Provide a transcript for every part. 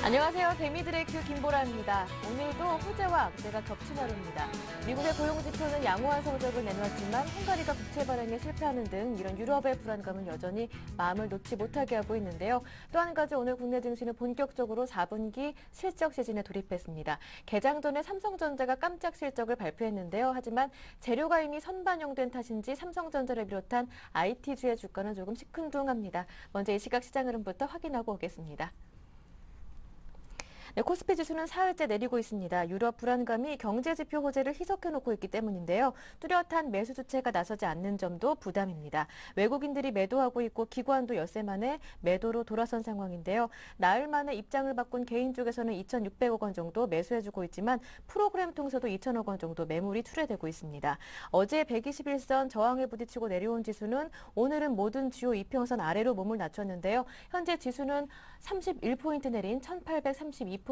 안녕하세요. 데미드레이크 김보라입니다. 오늘도 호재와 악재가 겹친 하루입니다. 미국의 고용지표는 양호한 성적을 내놓았지만 헝가리가 국채 발행에 실패하는 등 이런 유럽의 불안감은 여전히 마음을 놓지 못하게 하고 있는데요. 또 한 가지 오늘 국내 증시는 본격적으로 4분기 실적 시즌에 돌입했습니다. 개장 전에 삼성전자가 깜짝 실적을 발표했는데요. 하지만 재료가 이미 선반영된 탓인지 삼성전자를 비롯한 IT주의 주가는 조금 시큰둥합니다. 먼저 이 시각 시장 흐름부터 확인하고 오겠습니다. 네, 코스피 지수는 사흘째 내리고 있습니다. 유럽 불안감이 경제지표 호재를 희석해놓고 있기 때문인데요. 뚜렷한 매수 주체가 나서지 않는 점도 부담입니다. 외국인들이 매도하고 있고 기관도 엿새 만에 매도로 돌아선 상황인데요. 나흘 만에 입장을 바꾼 개인 쪽에서는 2,600억 원 정도 매수해주고 있지만 프로그램 통해서도 2,000억 원 정도 매물이 출회되고 있습니다. 어제 121선 저항에 부딪히고 내려온 지수는 오늘은 모든 주요 이평선 아래로 몸을 낮췄는데요. 현재 지수는 31포인트 내린 1,832포인트에서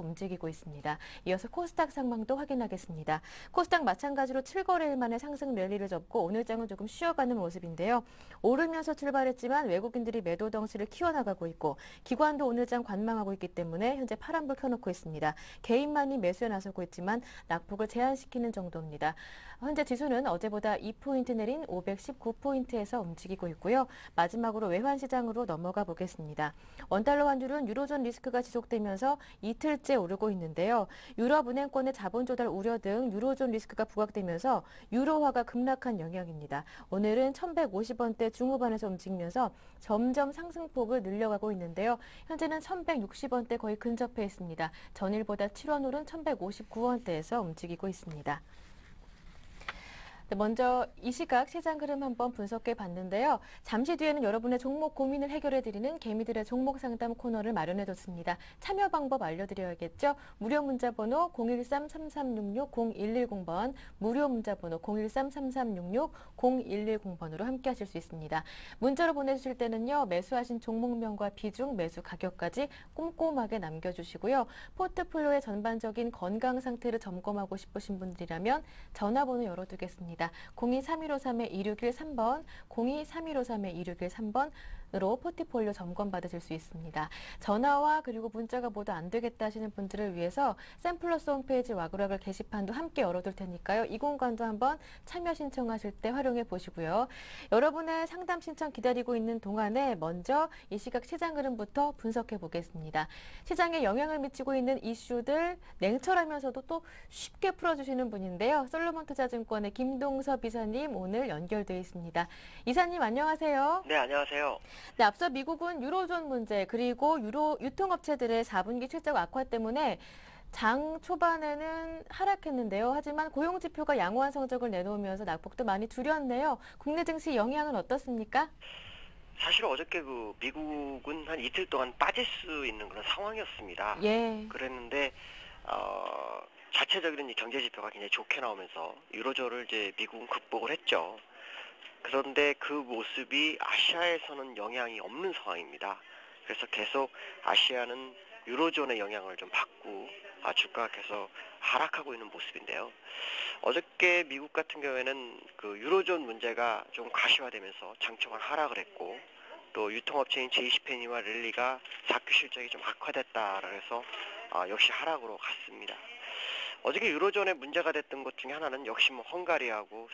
움직이고 있습니다. 이어서 코스닥 상황도 확인하겠습니다. 코스닥 마찬가지로 7거래일 만에 상승 랠리를 접고 오늘 장은 조금 쉬어가는 모습인데요. 오르면서 출발했지만 외국인들이 매도 덩치를 키워나가고 있고 기관도 오늘 장 관망하고 있기 때문에 현재 파란불 켜놓고 있습니다. 개인만이 매수에 나서고 있지만 낙폭을 제한시키는 정도입니다. 현재 지수는 어제보다 2포인트 내린 519포인트에서 움직이고 있고요. 마지막으로 외환시장으로 넘어가 보겠습니다. 원달러 환율은 유로존 리스크가 지속되면서 이틀째 오르고 있는데요. 유럽은행권의 자본 조달 우려 등 유로존 리스크가 부각되면서 유로화가 급락한 영향입니다. 오늘은 1,150원대 중후반에서 움직이면서 점점 상승폭을 늘려가고 있는데요. 현재는 1,160원대 거의 근접해 있습니다. 전일보다 7원 오른 1,159원대에서 움직이고 있습니다. 먼저 이 시각 시장 흐름 한번 분석해 봤는데요. 잠시 뒤에는 여러분의 종목 고민을 해결해 드리는 개미들의 종목 상담 코너를 마련해 뒀습니다. 참여 방법 알려드려야겠죠. 무료 문자 번호 013-3366-0110번, 무료 문자 번호 013-3366-0110번으로 함께 하실 수 있습니다. 문자로 보내주실 때는요. 매수하신 종목명과 비중, 매수 가격까지 꼼꼼하게 남겨주시고요. 포트폴리오의 전반적인 건강 상태를 점검하고 싶으신 분들이라면 전화번호 열어두겠습니다. 02-3153-2613번, 02-3153-2613번으로 포트폴리오 점검 받으실 수 있습니다. 전화와 그리고 문자가 모두 안 되겠다 하시는 분들을 위해서 샘플러스 홈페이지 와그라글 게시판도 함께 열어둘 테니까요. 이 공간도 한번 참여 신청하실 때 활용해 보시고요. 여러분의 상담 신청 기다리고 있는 동안에 먼저 이 시각 시장 흐름부터 분석해 보겠습니다. 시장에 영향을 미치고 있는 이슈들 냉철하면서도 또 쉽게 풀어주시는 분인데요. 솔로몬투자증권의 김동섭 이사님 오늘 연결되어 있습니다. 이사님 안녕하세요. 네, 안녕하세요. 네, 앞서 미국은 유로존 문제 그리고 유통업체들의 4분기 실적 악화 때문에 장 초반에는 하락했는데요. 하지만 고용지표가 양호한 성적을 내놓으면서 낙폭도 많이 줄였네요. 국내 증시 영향은 어떻습니까? 사실 어저께 미국은 한 이틀 동안 빠질 수 있는 그런 상황이었습니다. 예. 그랬는데 자체적인 경제 지표가 굉장히 좋게 나오면서 유로존을 이제 미국은 극복을 했죠. 그런데 그 모습이 아시아에서는 영향이 없는 상황입니다. 그래서 계속 아시아는 유로존의 영향을 좀 받고 주가가 계속 하락하고 있는 모습인데요. 어저께 미국 같은 경우에는 그 유로존 문제가 좀 가시화되면서 장초반 하락을 했고 또 유통업체인 제이시페니와 랠리가 4큐 실적이 좀 악화됐다라 해서 역시 하락으로 갔습니다. 어저께 유로존의 문제가 됐던 것 중에 하나는 역시 헝가리하고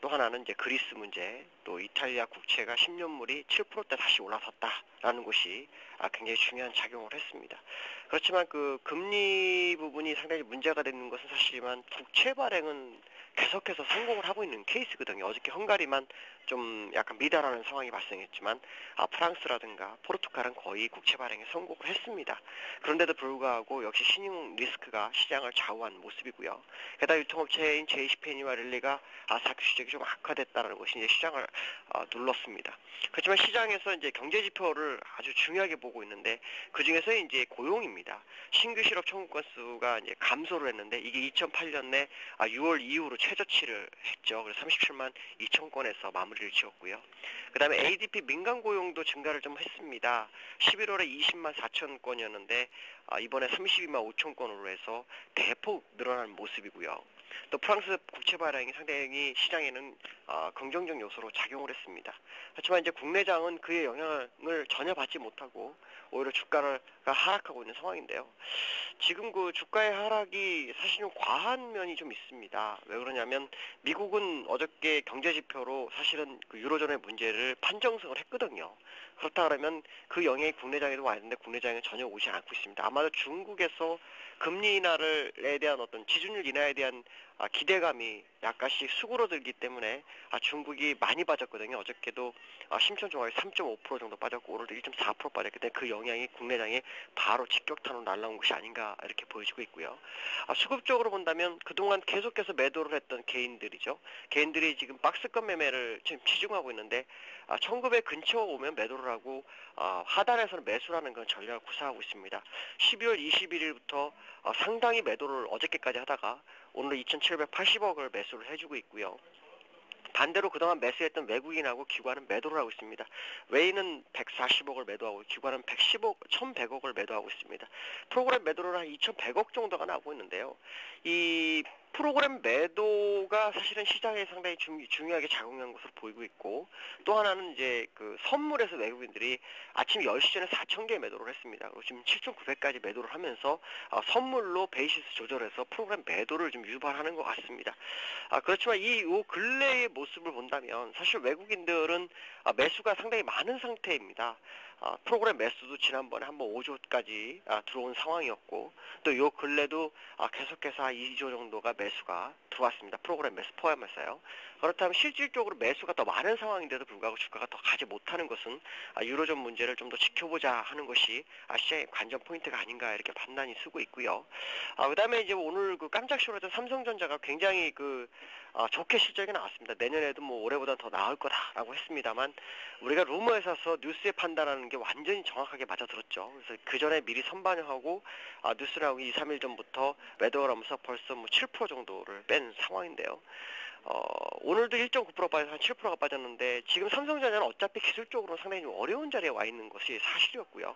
또 하나는 이제 그리스 문제, 또 이탈리아 국채가 10년물이 7%대 다시 올라섰다라는 것이 굉장히 중요한 작용을 했습니다. 그렇지만 그 금리 부분이 상당히 문제가 되는 것은 사실이지만 국채 발행은 계속해서 성공을 하고 있는 케이스거든요. 어저께 헝가리만 좀 약간 미달하는 상황이 발생했지만 프랑스라든가 포르투갈은 거의 국채 발행에 성공을 했습니다. 그런데도 불구하고 역시 신용 리스크가 시장을 좌우한 모습이고요. 게다가 유통업체인 제이시페니와 랠리가 사큐 실적이 좀 악화됐다는 것이 이제 시장을 눌렀습니다. 그렇지만 시장에서 이제 경제 지표를 아주 중요하게 보고 있는데 그 중에서 이제 고용입니다. 신규 실업 청구 건수가 이제 감소를 했는데 이게 2008년에 6월 이후로 최저치를 했죠. 그래서 37만 2천 건에서 마무리를 지었고요. 그 다음에 ADP 민간 고용도 증가를 좀 했습니다. 11월에 20만 4천 건이었는데 이번에 32만 5천 건으로 해서 대폭 늘어나는 모습이고요. 또 프랑스 국채 발행이 상당히 시장에는 긍정적 요소로 작용을 했습니다. 하지만 이제 국내장은 그의 영향을 전혀 받지 못하고 오히려 주가가 하락하고 있는 상황인데요. 지금 그 주가의 하락이 사실 좀 과한 면이 좀 있습니다. 왜 그러냐면 미국은 어저께 경제 지표로 사실은 그 유로존의 문제를 판정승을 했거든요. 그렇다 그러면 그 영향이 국내장에도 와 있는데 국내장에 전혀 오지 않고 있습니다. 아마도 중국에서 금리 인하에 대한 어떤 지준율 인하에 대한 기대감이 약간씩 수그러들기 때문에 중국이 많이 빠졌거든요. 어저께도 심천종합이 3.5% 정도 빠졌고 오늘도 1.4% 빠졌기 때문에 그 영향이 국내장에 바로 직격탄으로 날라온 것이 아닌가 이렇게 보여지고 있고요. 수급적으로 본다면 그동안 계속해서 매도를 했던 개인들이죠. 개인들이 지금 박스권 매매를 지금 치중하고 있는데 1900 근처 오면 매도를 하고 하단에서는 매수를 하는 그런 전략을 구사하고 있습니다. 12월 21일부터 상당히 매도를 어저께까지 하다가 오늘 2780억을 매수를 해주고 있고요. 반대로 그동안 매수했던 외국인하고 기관은 매도를 하고 있습니다. 외인은 140억을 매도하고 기관은 1100억을 매도하고 있습니다. 프로그램 매도를 한 2100억 정도가 나오고 있는데요. 이 프로그램 매도가 사실은 시장에 상당히 중요하게 작용한 것으로 보이고 있고 또 하나는 이제 그 선물에서 외국인들이 아침 10시 전에 4,000개 매도를 했습니다. 그리고 지금 7,900까지 매도를 하면서 선물로 베이시스 조절해서 프로그램 매도를 좀 유발하는 것 같습니다. 그렇지만 요 근래의 모습을 본다면 사실 외국인들은 매수가 상당히 많은 상태입니다. 프로그램 매수도 지난번에 한번 5조까지 들어온 상황이었고 또 요 근래도 계속해서 2조 정도가 매수가 들어왔습니다. 프로그램 매수 포함해서요. 그렇다면 실질적으로 매수가 더 많은 상황인데도 불구하고 주가가 더 가지 못하는 것은 유로존 문제를 좀 더 지켜보자 하는 것이 시장의 관전 포인트가 아닌가 이렇게 판단이 쓰고 있고요. 그다음에 이제 오늘 그 깜짝 쇼했던 삼성전자가 굉장히 좋게 실적이 나왔습니다. 내년에도 뭐 올해보다 더 나을 거다라고 했습니다만 우리가 루머에서 뉴스에 판단하는 게 완전히 정확하게 맞아들었죠. 그래서 그 전에 미리 선반영하고 뉴스 나오기 2, 3일 전부터 매도를 하면서 벌써 뭐 7% 정도를 뺀 상황인데요. 오늘도 1.9% 빠져서 한 7%가 빠졌는데 지금 삼성전자는 어차피 기술적으로 상당히 좀 어려운 자리에 와 있는 것이 사실이었고요.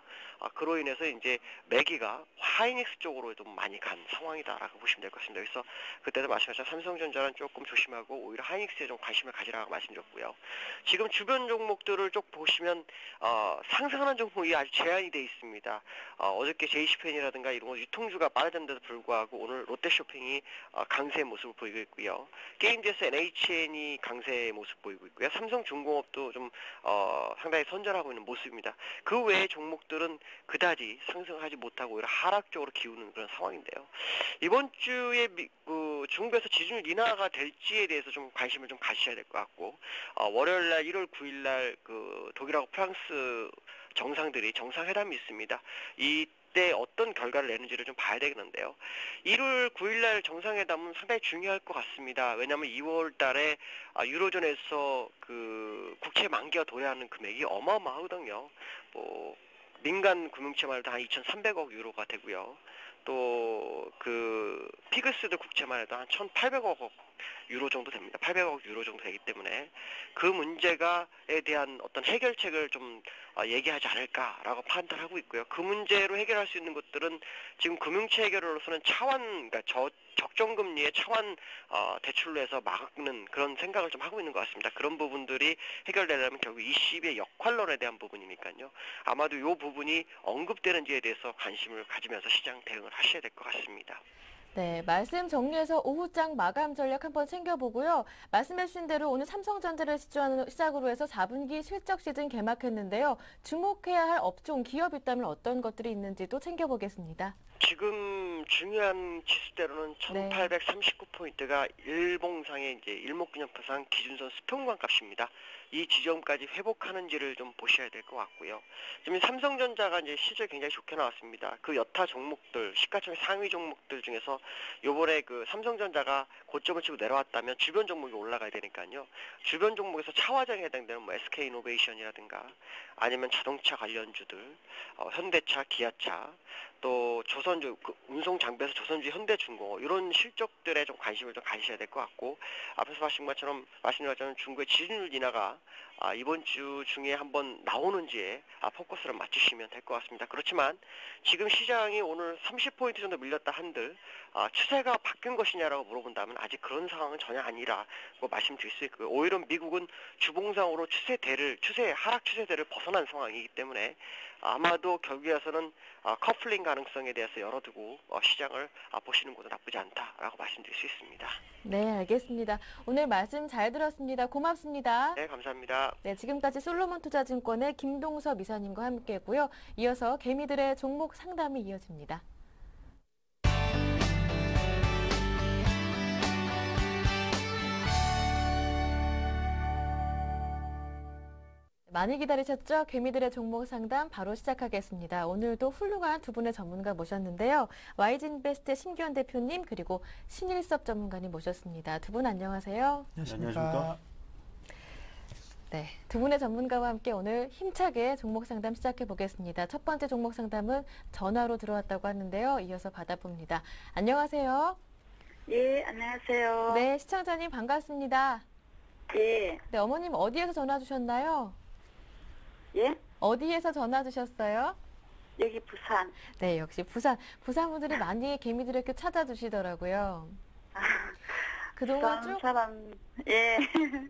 그로 인해서 이제 매기가 하이닉스 쪽으로 좀 많이 간 상황이다라고 보시면 될 것 같습니다. 그래서 그때도 말씀하셨지만 삼성전자는 조금 조심하고 오히려 하이닉스에 좀 관심을 가지라고 말씀드렸고요. 지금 주변 종목들을 쭉 보시면 상승하는 종목이 아주 제한이 돼 있습니다. 어저께 제이시펜이라든가 이런 거 유통주가 빠졌는데도 불구하고 오늘 롯데쇼핑이 강세의 모습을 보이고 있고요. 게임즈에서 NHN이 강세의 모습 보이고 있고요. 삼성중공업도 좀 상당히 선전하고 있는 모습입니다. 그 외의 종목들은 그다지 상승하지 못하고 오히려 하락적으로 기우는 그런 상황인데요. 이번 주에 중국에서 지준율 인하가 될지에 대해서 좀 관심을 좀 가지셔야 될 것 같고 월요일날 1월 9일날 그 독일하고 프랑스 정상들이 정상회담이 있습니다. 이때 어떤 결과를 내는지를 좀 봐야 되겠는데요. 1월 9일날 정상회담은 상당히 중요할 것 같습니다. 왜냐하면 2월 달에 유로존에서 그 국채 만기가 도래하는 금액이 어마어마하거든요. 뭐 민간 금융채만 해도 한 2,300억 유로가 되고요. 또 그 피그스드 국채만 해도 한 1,800억 유로 정도 됩니다. 800억 유로 정도 되기 때문에 그 문제가에 대한 어떤 해결책을 좀 얘기하지 않을까라고 판단하고 있고요. 그 문제로 해결할 수 있는 것들은 지금 금융체 해결로서는 그러니까 적정금리의 차환 대출로 해서 막는 그런 생각을 좀 하고 있는 것 같습니다. 그런 부분들이 해결되려면 결국 ECB의 역할론에 대한 부분이니까요. 아마도 이 부분이 언급되는지에 대해서 관심을 가지면서 시장 대응을 하셔야 될 것 같습니다. 네, 말씀 정리해서 오후장 마감 전략 한번 챙겨보고요. 말씀해주신 대로 오늘 삼성전자를 시작으로 해서 4분기 실적 시즌 개막했는데요. 주목해야 할 업종, 기업 있다면 어떤 것들이 있는지도 챙겨보겠습니다. 지금 중요한 지수대로는 1839포인트가 일봉상의 이제 일목균형표상 기준선 수평관 값입니다. 이 지점까지 회복하는지를 좀 보셔야 될 것 같고요. 지금 삼성전자가 이제 실적이 굉장히 좋게 나왔습니다. 그 여타 종목들, 시가총액 상위 종목들 중에서 요번에 그 삼성전자가 고점을 치고 내려왔다면 주변 종목이 올라가야 되니까요. 주변 종목에서 차화장에 해당되는 뭐 SK이노베이션이라든가 아니면 자동차 관련주들, 현대차, 기아차, 또 조선주 운송 장비에서 조선주, 현대중공업 이런 실적들에 좀 관심을 좀 가지셔야 될 것 같고, 앞에서 말씀드린 것처럼 중국의 지준율 인하가 이번 주 중에 한번 나오는지에 포커스를 맞추시면 될 것 같습니다. 그렇지만 지금 시장이 오늘 30포인트 정도 밀렸다 한들 추세가 바뀐 것이냐라고 물어본다면 아직 그런 상황은 전혀 아니라고 말씀드릴 수 있고요. 오히려 미국은 주봉상으로 하락 추세대를 벗어난 상황이기 때문에 아마도 결국에서는 커플링 가능성에 대해서 열어두고 시장을 보시는 것도 나쁘지 않다라고 말씀드릴 수 있습니다. 네, 알겠습니다. 오늘 말씀 잘 들었습니다. 고맙습니다. 네, 감사합니다. 네, 지금까지 솔로몬투자증권의 김동섭 이사님과 함께했고요. 이어서 개미들의 종목 상담이 이어집니다. 많이 기다리셨죠? 개미들의 종목 상담 바로 시작하겠습니다. 오늘도 훌륭한 두 분의 전문가 모셨는데요. YG인베스트 심기현 대표님 그리고 신일섭 전문가님 모셨습니다. 두 분 안녕하세요. 안녕하십니까. 네, 두 분의 전문가와 함께 오늘 힘차게 종목 상담 시작해 보겠습니다. 첫 번째 종목 상담은 전화로 들어왔다고 하는데요. 이어서 받아봅니다. 안녕하세요. 예, 안녕하세요. 네, 시청자님 반갑습니다. 예, 네, 어머님 어디에서 전화 주셨나요? 예, 어디에서 전화 주셨어요? 여기 부산. 네, 역시 부산 분들이 많이 개미들의 교 찾아주시더라고요. 그동안 부산 쭉, 사람, 예,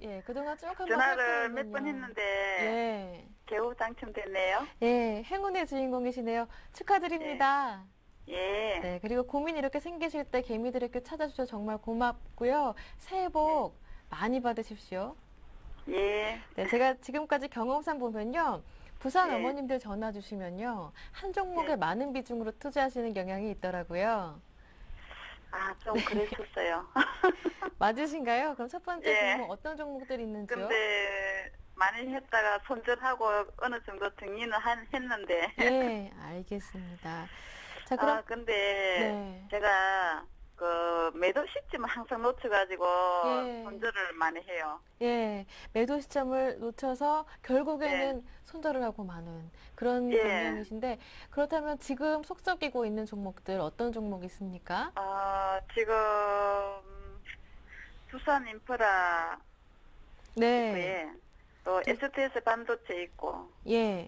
예, 그동안 쭉 한번 전화를 몇 번 살펴보면요. 했는데, 예, 겨우 당첨됐네요. 예, 행운의 주인공이시네요. 축하드립니다. 예, 네, 그리고 고민이 이렇게 생기실 때 개미들의 교 찾아주셔서 정말 고맙고요. 새해 복 많이 받으십시오. 예, 네, 제가 지금까지 경험상 보면요. 부산 네. 어머님들 전화 주시면요. 한 종목에 네. 많은 비중으로 투자하시는 경향이 있더라고요. 좀 그랬었어요. 맞으신가요? 그럼 첫 번째 예. 종목 어떤 종목들이 있는지요? 근데 많이 했다가 손절하고 어느 정도 정리는 했는데, 네, 알겠습니다. 자, 그럼 근데 네. 제가 그 매도 시점을 항상 놓쳐가지고 예. 손절을 많이 해요. 예, 매도 시점을 놓쳐서 결국에는 손절을 하고 마는 그런 예. 경향이신데 그렇다면 지금 속 썩이고 있는 종목들 어떤 종목 있습니까? 지금 두산 인프라 네, 있고요. 또 STS 반도체 있고 예,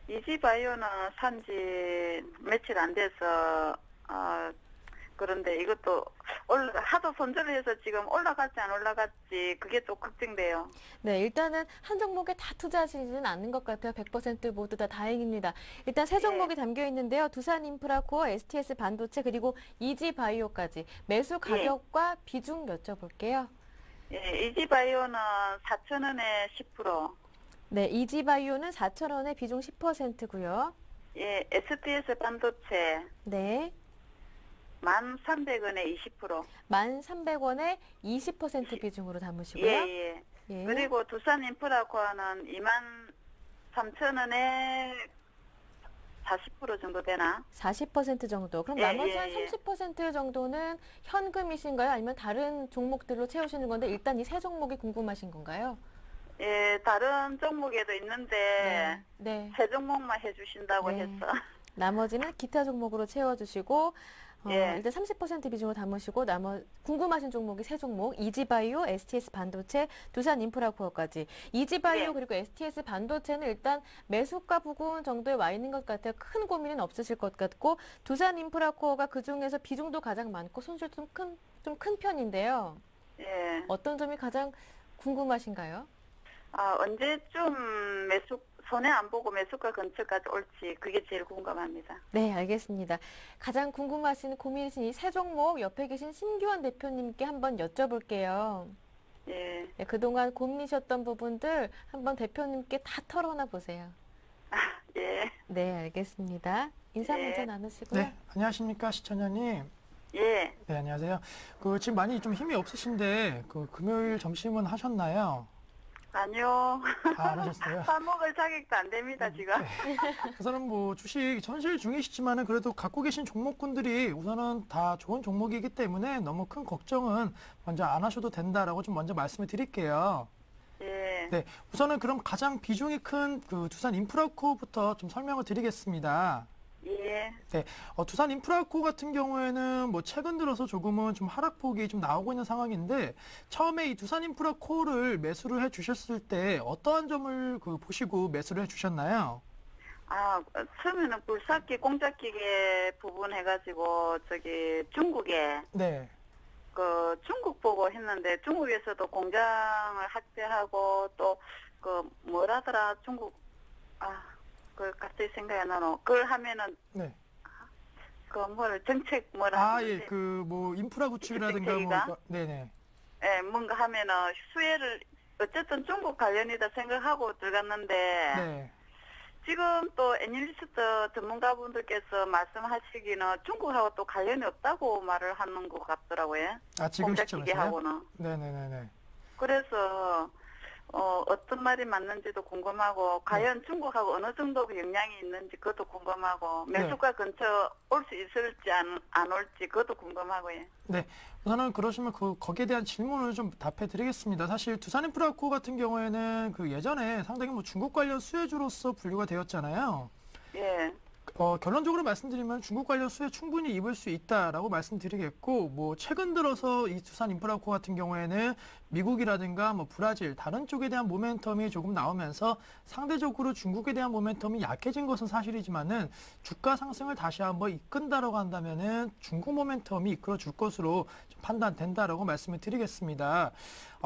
이지바이오는 산지 며칠 안 돼서 그런데 이것도 하도 손절을 해서 지금 올라갈지 안 올라갈지 그게 또 걱정돼요. 네, 일단은 한 종목에 다 투자하시지는 않는 것 같아요. 100% 모두 다 다행입니다. 일단 세 종목이 담겨 있는데요. 두산 인프라코어, STS 반도체 그리고 이지바이오까지 매수 가격과 비중 여쭤볼게요. 예, 이지바이오는 4,000원에 10%. 네, 이지바이오는 4,000원에 비중 10%고요. 예, STS 반도체 네. 1,300원에 20%. 1,300원에 20% 비중으로 담으시고요. 예. 예. 그리고 두산 인프라코어는 23,000원에 40% 정도 되나? 40% 정도. 그럼 예, 나머지 예, 한 예. 30% 정도는 현금이신가요? 아니면 다른 종목들로 채우시는 건데 일단 이 세 종목이 궁금하신 건가요? 예, 다른 종목에도 있는데 네. 세 종목만 해주신다고 네. 해서. 나머지는 기타 종목으로 채워주시고 예. 일단 30% 비중으로 담으시고 궁금하신 종목이 세 종목 이지바이오, STS 반도체, 두산 인프라코어까지. 이지바이오 네. 그리고 STS 반도체는 일단 매수가 부근 정도에 와 있는 것 같아요. 큰 고민은 없으실 것 같고 두산 인프라코어가 그중에서 비중도 가장 많고 손실도 좀 큰 편인데요. 예. 어떤 점이 가장 궁금하신가요? 언제쯤 손해 안 보고 매수가 근처까지 올지 그게 제일 궁금합니다. 네, 알겠습니다. 가장 궁금하신 고민이신 이 세 종목 옆에 계신 심기원 대표님께 한번 여쭤볼게요. 예. 네, 그동안 고민이셨던 부분들 한번 대표님께 다 털어놔 보세요. 예. 네, 알겠습니다. 인사 네. 먼저 나누시고요. 네, 안녕하십니까 시청자님. 예. 네, 안녕하세요. 지금 많이 좀 힘이 없으신데 금요일 점심은 하셨나요? 아니요. 안 하셨어요? 밥 먹을 자격도 안 됩니다, 지금. 우선은 주식 전실 중이시지만은 그래도 갖고 계신 종목군들이 우선은 다 좋은 종목이기 때문에 너무 큰 걱정은 먼저 안 하셔도 된다라고 좀 먼저 말씀을 드릴게요. 예. 네, 우선은 그럼 가장 비중이 큰 두산 인프라코부터 좀 설명을 드리겠습니다. 예. 예. 네, 두산 인프라코 같은 경우에는 뭐 최근 들어서 조금은 좀 하락폭이 좀 나오고 있는 상황인데 처음에 이 두산 인프라코를 매수를 해 주셨을 때 어떠한 점을 보시고 매수를 해 주셨나요? 처음에는 굴삭기 공작기계 부분 해가지고 중국에 네, 중국 보고 했는데 중국에서도 공장을 확대하고 또 뭐라더라 중국 갑자기 생각이 안 나노. 그걸 하면은 네. 정책 뭐라 예, 하는지. 뭐 인프라 구축이라든가 정책이가? 네네. 예, 뭔가 하면은 수혜를 어쨌든 중국 관련이다 생각하고 들어갔는데 네. 지금 또 애널리스트 전문가분들께서 말씀하시기는 중국하고 또 관련이 없다고 말을 하는 것 같더라고요. 지금 시점에서요? 공작기계하고는. 네네네네. 그래서 어떤 말이 맞는지도 궁금하고 과연 중국하고 어느 정도 그 영향이 있는지 그것도 궁금하고 매수가 근처 올 수 있을지 안 올지 그것도 궁금하고요. 네, 우선은 그러시면 거기에 대한 질문을 좀 답해 드리겠습니다. 사실 두산인프라코 같은 경우에는 예전에 상당히 뭐 중국 관련 수혜주로서 분류가 되었잖아요. 예. 결론적으로 말씀드리면 중국 관련 수혜 충분히 입을 수 있다라고 말씀드리겠고, 뭐 최근 들어서 이 두산 인프라코 같은 경우에는 미국이라든가 뭐 브라질 다른 쪽에 대한 모멘텀이 조금 나오면서 상대적으로 중국에 대한 모멘텀이 약해진 것은 사실이지만은 주가 상승을 다시 한번 이끈다라고 한다면은 중국 모멘텀이 이끌어 줄 것으로 좀 판단된다라고 말씀을 드리겠습니다.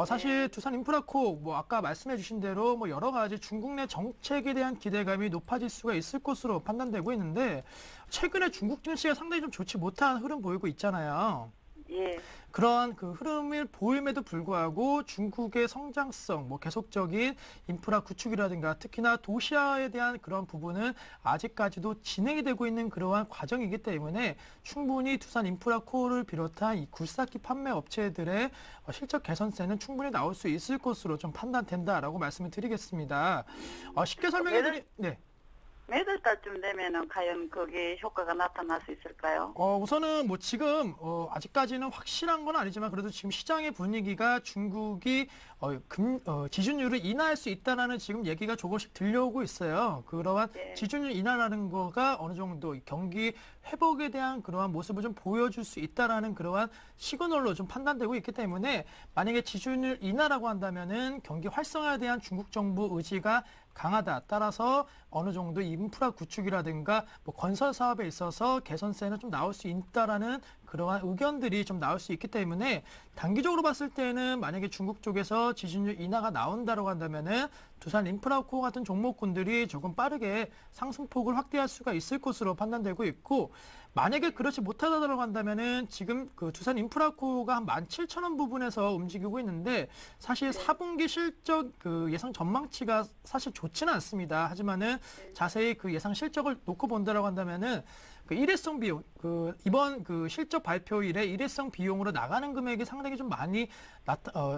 사실 두산 인프라코 뭐 아까 말씀해 주신 대로 뭐 여러 가지 중국 내 정책에 대한 기대감이 높아질 수가 있을 것으로 판단되고 있는데 최근에 중국 증시가 상당히 좀 좋지 못한 흐름 보이고 있잖아요. 예. 그러한 흐름을 보임에도 불구하고 중국의 성장성, 뭐 계속적인 인프라 구축이라든가 특히나 도시화에 대한 그런 부분은 아직까지도 진행이 되고 있는 그러한 과정이기 때문에 충분히 두산 인프라코를 비롯한 이 굴삭기 판매 업체들의 실적 개선세는 충분히 나올 수 있을 것으로 좀 판단된다라고 말씀을 드리겠습니다. 쉽게 네. 매달 달쯤 되면은 과연 거기에 효과가 나타날 수 있을까요? 우선은 뭐 지금 아직까지는 확실한 건 아니지만 그래도 지금 시장의 분위기가 중국이 지준율을 인하할 수 있다라는 지금 얘기가 조금씩 들려오고 있어요. 그러한 네. 지준율 인하라는 거가 어느 정도 경기 회복에 대한 그러한 모습을 좀 보여줄 수 있다라는 그러한 시그널로 좀 판단되고 있기 때문에 만약에 지준율 인하라고 한다면은 경기 활성화에 대한 중국 정부 의지가 강하다. 따라서 어느 정도 인프라 구축이라든가 뭐 건설 사업에 있어서 개선세는 좀 나올 수 있다라는 그러한 의견들이 좀 나올 수 있기 때문에 단기적으로 봤을 때는 만약에 중국 쪽에서 지준율 인하가 나온다고 한다면은 두산 인프라코 같은 종목군들이 조금 빠르게 상승폭을 확대할 수가 있을 것으로 판단되고 있고 만약에 그렇지 못하다고 한다면은 지금 두산 인프라코가 한 17,000원 부분에서 움직이고 있는데 사실 4분기 실적 예상 전망치가 사실 좋지는 않습니다. 하지만은 자세히 예상 실적을 놓고 본다라고 한다면은 일회성 비용, 이번 실적 발표일에 일회성 비용으로 나가는 금액이 상당히 좀 많이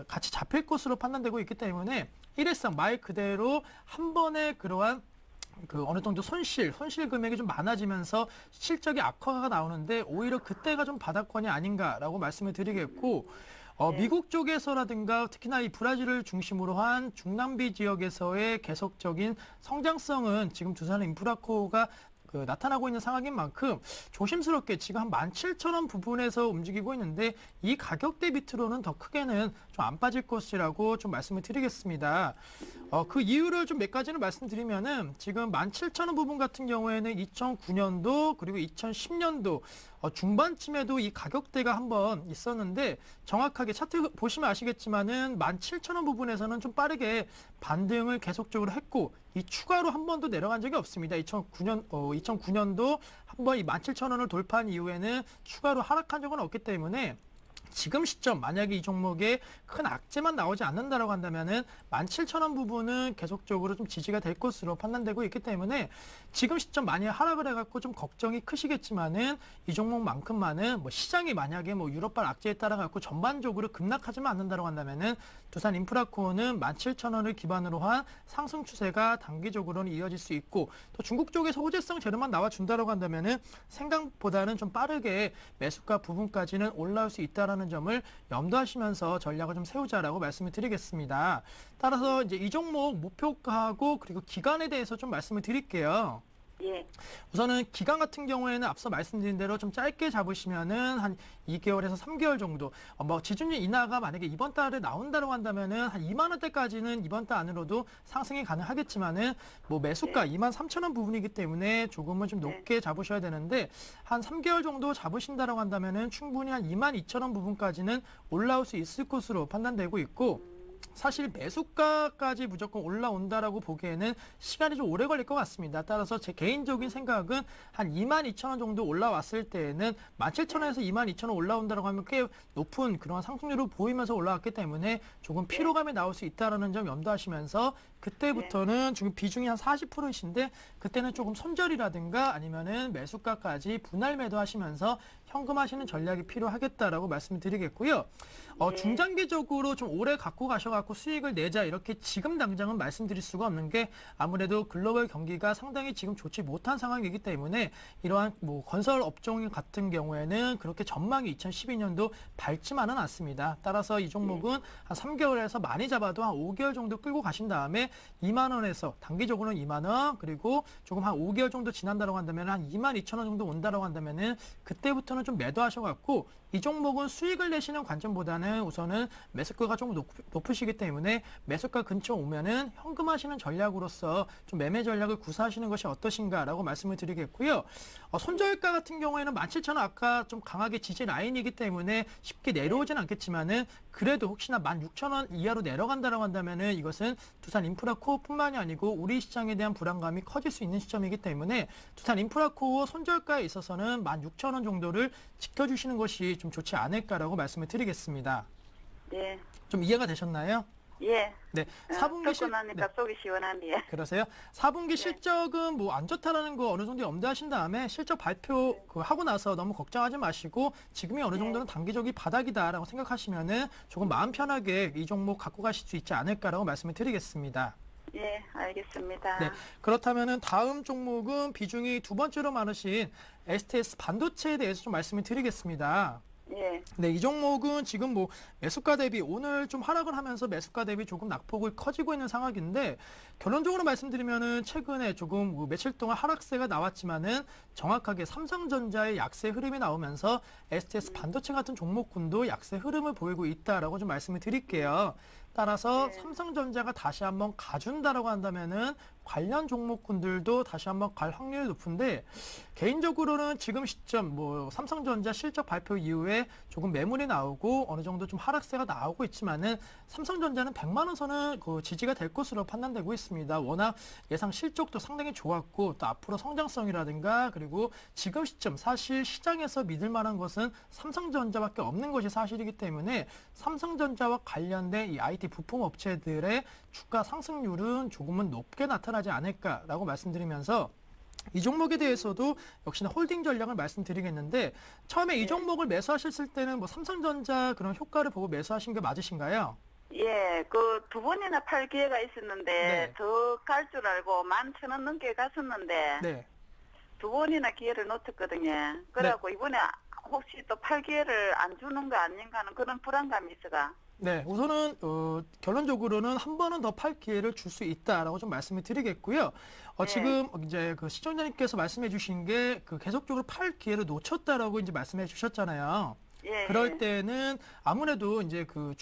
같이 잡힐 것으로 판단되고 있기 때문에 일회성 말 그대로 한 번에 그러한 어느 정도 손실 금액이 좀 많아지면서 실적이 악화가 나오는데 오히려 그때가 좀 바닥권이 아닌가라고 말씀을 드리겠고 미국 쪽에서라든가 특히나 이 브라질을 중심으로 한 중남미 지역에서의 계속적인 성장성은 지금 두산 인프라코가 나타나고 있는 상황인 만큼 조심스럽게 지금 한 17,000원 부분에서 움직이고 있는데 이 가격대 밑으로는 더 크게는 좀 안 빠질 것이라고 좀 말씀을 드리겠습니다. 그 이유를 좀 몇 가지를 말씀드리면은 지금 17,000원 부분 같은 경우에는 2009년도 그리고 2010년도 중반쯤에도 이 가격대가 한번 있었는데 정확하게 차트 보시면 아시겠지만은 17,000원 부분에서는 좀 빠르게 반등을 계속적으로 했고 이 추가로 한 번도 내려간 적이 없습니다. 2009년도 한 번 이 17,000원을 돌파한 이후에는 추가로 하락한 적은 없기 때문에 지금 시점 만약에 이 종목에 큰 악재만 나오지 않는다라고 한다면은 17,000원 부분은 계속적으로 좀 지지가 될 것으로 판단되고 있기 때문에 지금 시점 많이 하락을 해갖고 좀 걱정이 크시겠지만은 이 종목만큼만은 뭐 시장이 만약에 뭐 유럽발 악재에 따라 갖고 전반적으로 급락하지만 않는다라고 한다면은 두산 인프라코어는 17,000원을 기반으로 한 상승 추세가 단기적으로는 이어질 수 있고 또 중국 쪽에서 호재성 재료만 나와준다라고 한다면은 생각보다는 좀 빠르게 매수가 부분까지는 올라올 수 있다라는 점을 염두하시면서 전략을 좀 세우자라고 말씀을 드리겠습니다. 따라서 이제 이 종목 목표가하고 그리고 기간에 대해서 좀 말씀을 드릴게요. 예. 우선은 기간 같은 경우에는 앞서 말씀드린 대로 좀 짧게 잡으시면은 한 2개월에서 3개월 정도. 뭐 지준율 인하가 만약에 이번 달에 나온다고 한다면은 한 2만 원대까지는 이번 달 안으로도 상승이 가능하겠지만은 뭐 매수가 2만 3천 원 부분이기 때문에 조금은 좀 높게 잡으셔야 되는데 한 3개월 정도 잡으신다고 한다면은 충분히 한 2만 2천 원 부분까지는 올라올 수 있을 것으로 판단되고 있고, 사실 매수가까지 무조건 올라온다라고 보기에는 시간이 좀 오래 걸릴 것 같습니다. 따라서 제 개인적인 생각은 한 22,000원 정도 올라왔을 때에는 17,000원에서 22,000원 올라온다고 하면 꽤 높은 그런 상승률을 보이면서 올라왔기 때문에 조금 피로감이 나올 수 있다는 점 염두하시면서 그때부터는 지금 비중이 한 40%이신데 그때는 조금 손절이라든가 아니면은 매수가까지 분할 매도하시면서 현금하시는 전략이 필요하겠다라고 말씀드리겠고요. 중장기적으로 좀 오래 갖고 가셔갖고 수익을 내자 이렇게 지금 당장은 말씀드릴 수가 없는 게 아무래도 글로벌 경기가 상당히 지금 좋지 못한 상황이기 때문에 이러한 뭐 건설 업종 같은 경우에는 그렇게 전망이 2012년도 밝지만은 않습니다. 따라서 이 종목은 한 3개월에서 많이 잡아도 한 5개월 정도 끌고 가신 다음에 2만 원에서 단기적으로는 2만 원 그리고 조금 한 5개월 정도 지난다고 한다면 한 2만 2천 원 정도 온다고 한다면은 그때부터는 좀 매도하셔갖고 이 종목은 수익을 내시는 관점보다는 우선은 매수가가 조금 높으시기 때문에 매수가 근처 오면은 현금하시는 전략으로서 좀 매매 전략을 구사하시는 것이 어떠신가라고 말씀을 드리겠고요. 손절가 같은 경우에는 17,000원 아까 좀 강하게 지지 라인이기 때문에 쉽게 내려오진 않겠지만은 그래도 혹시나 16,000원 이하로 내려간다고 한다면은 이것은 두산 인프라코어뿐만이 아니고 우리 시장에 대한 불안감이 커질 수 있는 시점이기 때문에 두산 인프라코어 손절가에 있어서는 16,000원 정도를 지켜주시는 것이 좀 좋지 않을까라고 말씀을 드리겠습니다. 네. 좀 이해가 되셨나요? 예. 네. 4분기 듣고 나니까 속이 시원하네요. 그러세요? 4분기 실적은 뭐 안 좋다라는 거 어느 정도 염두하신 다음에 실적 발표 하고 나서 너무 걱정하지 마시고 지금이 어느 정도는 단기적인 바닥이다라고 생각하시면은 조금 마음 편하게 이 종목 갖고 가실 수 있지 않을까라고 말씀을 드리겠습니다. 예, 알겠습니다. 네. 그렇다면은 다음 종목은 비중이 두 번째로 많으신 STS 반도체에 대해서 좀 말씀을 드리겠습니다. 예. 네, 이 종목은 지금 뭐 매수가 대비 오늘 좀 하락을 하면서 매수가 대비 조금 낙폭을 커지고 있는 상황인데 결론적으로 말씀드리면은 최근에 조금 뭐 며칠 동안 하락세가 나왔지만은 정확하게 삼성전자의 약세 흐름이 나오면서 STS 반도체 같은 종목군도 약세 흐름을 보이고 있다라고 좀 말씀을 드릴게요. 따라서 삼성전자가 다시 한번 가준다라고 한다면은 관련 종목군들도 다시 한번 갈 확률이 높은데 개인적으로는 지금 시점 뭐 삼성전자 실적 발표 이후에 조금 매물이 나오고 어느 정도 좀 하락세가 나오고 있지만은 삼성전자는 100만 원 선은 그 지지가 될 것으로 판단되고 있습니다. 워낙 예상 실적도 상당히 좋았고 또 앞으로 성장성이라든가 그리고 지금 시점 사실 시장에서 믿을 만한 것은 삼성전자밖에 없는 것이 사실이기 때문에 삼성전자와 관련된 이 IT 부품 업체들의 주가 상승률은 조금은 높게 나타나지 않을까라고 말씀드리면서 이 종목에 대해서도 역시나 홀딩 전략을 말씀드리겠는데 처음에 이 종목을 매수하셨을 때는 뭐 삼성전자 그런 효과를 보고 매수하신 게 맞으신가요? 예, 그 두 번이나 팔 기회가 있었는데 네. 더 갈 줄 알고 11,000원 넘게 갔었는데 네. 두 번이나 기회를 놓쳤거든요. 그래갖고 이번에 혹시 또 팔 기회를 안 주는 거 아닌가 하는 그런 불안감이 있어가. 네, 우선은 결론적으로는 한 번은 더 팔 기회를 줄 수 있다라고 좀 말씀을 드리겠고요. 지금 이제 그 시청자님께서 말씀해 주신 게 그 계속적으로 팔 기회를 놓쳤다라고 이제 말씀해 주셨잖아요. 예. 그럴 때는 아무래도 이제 그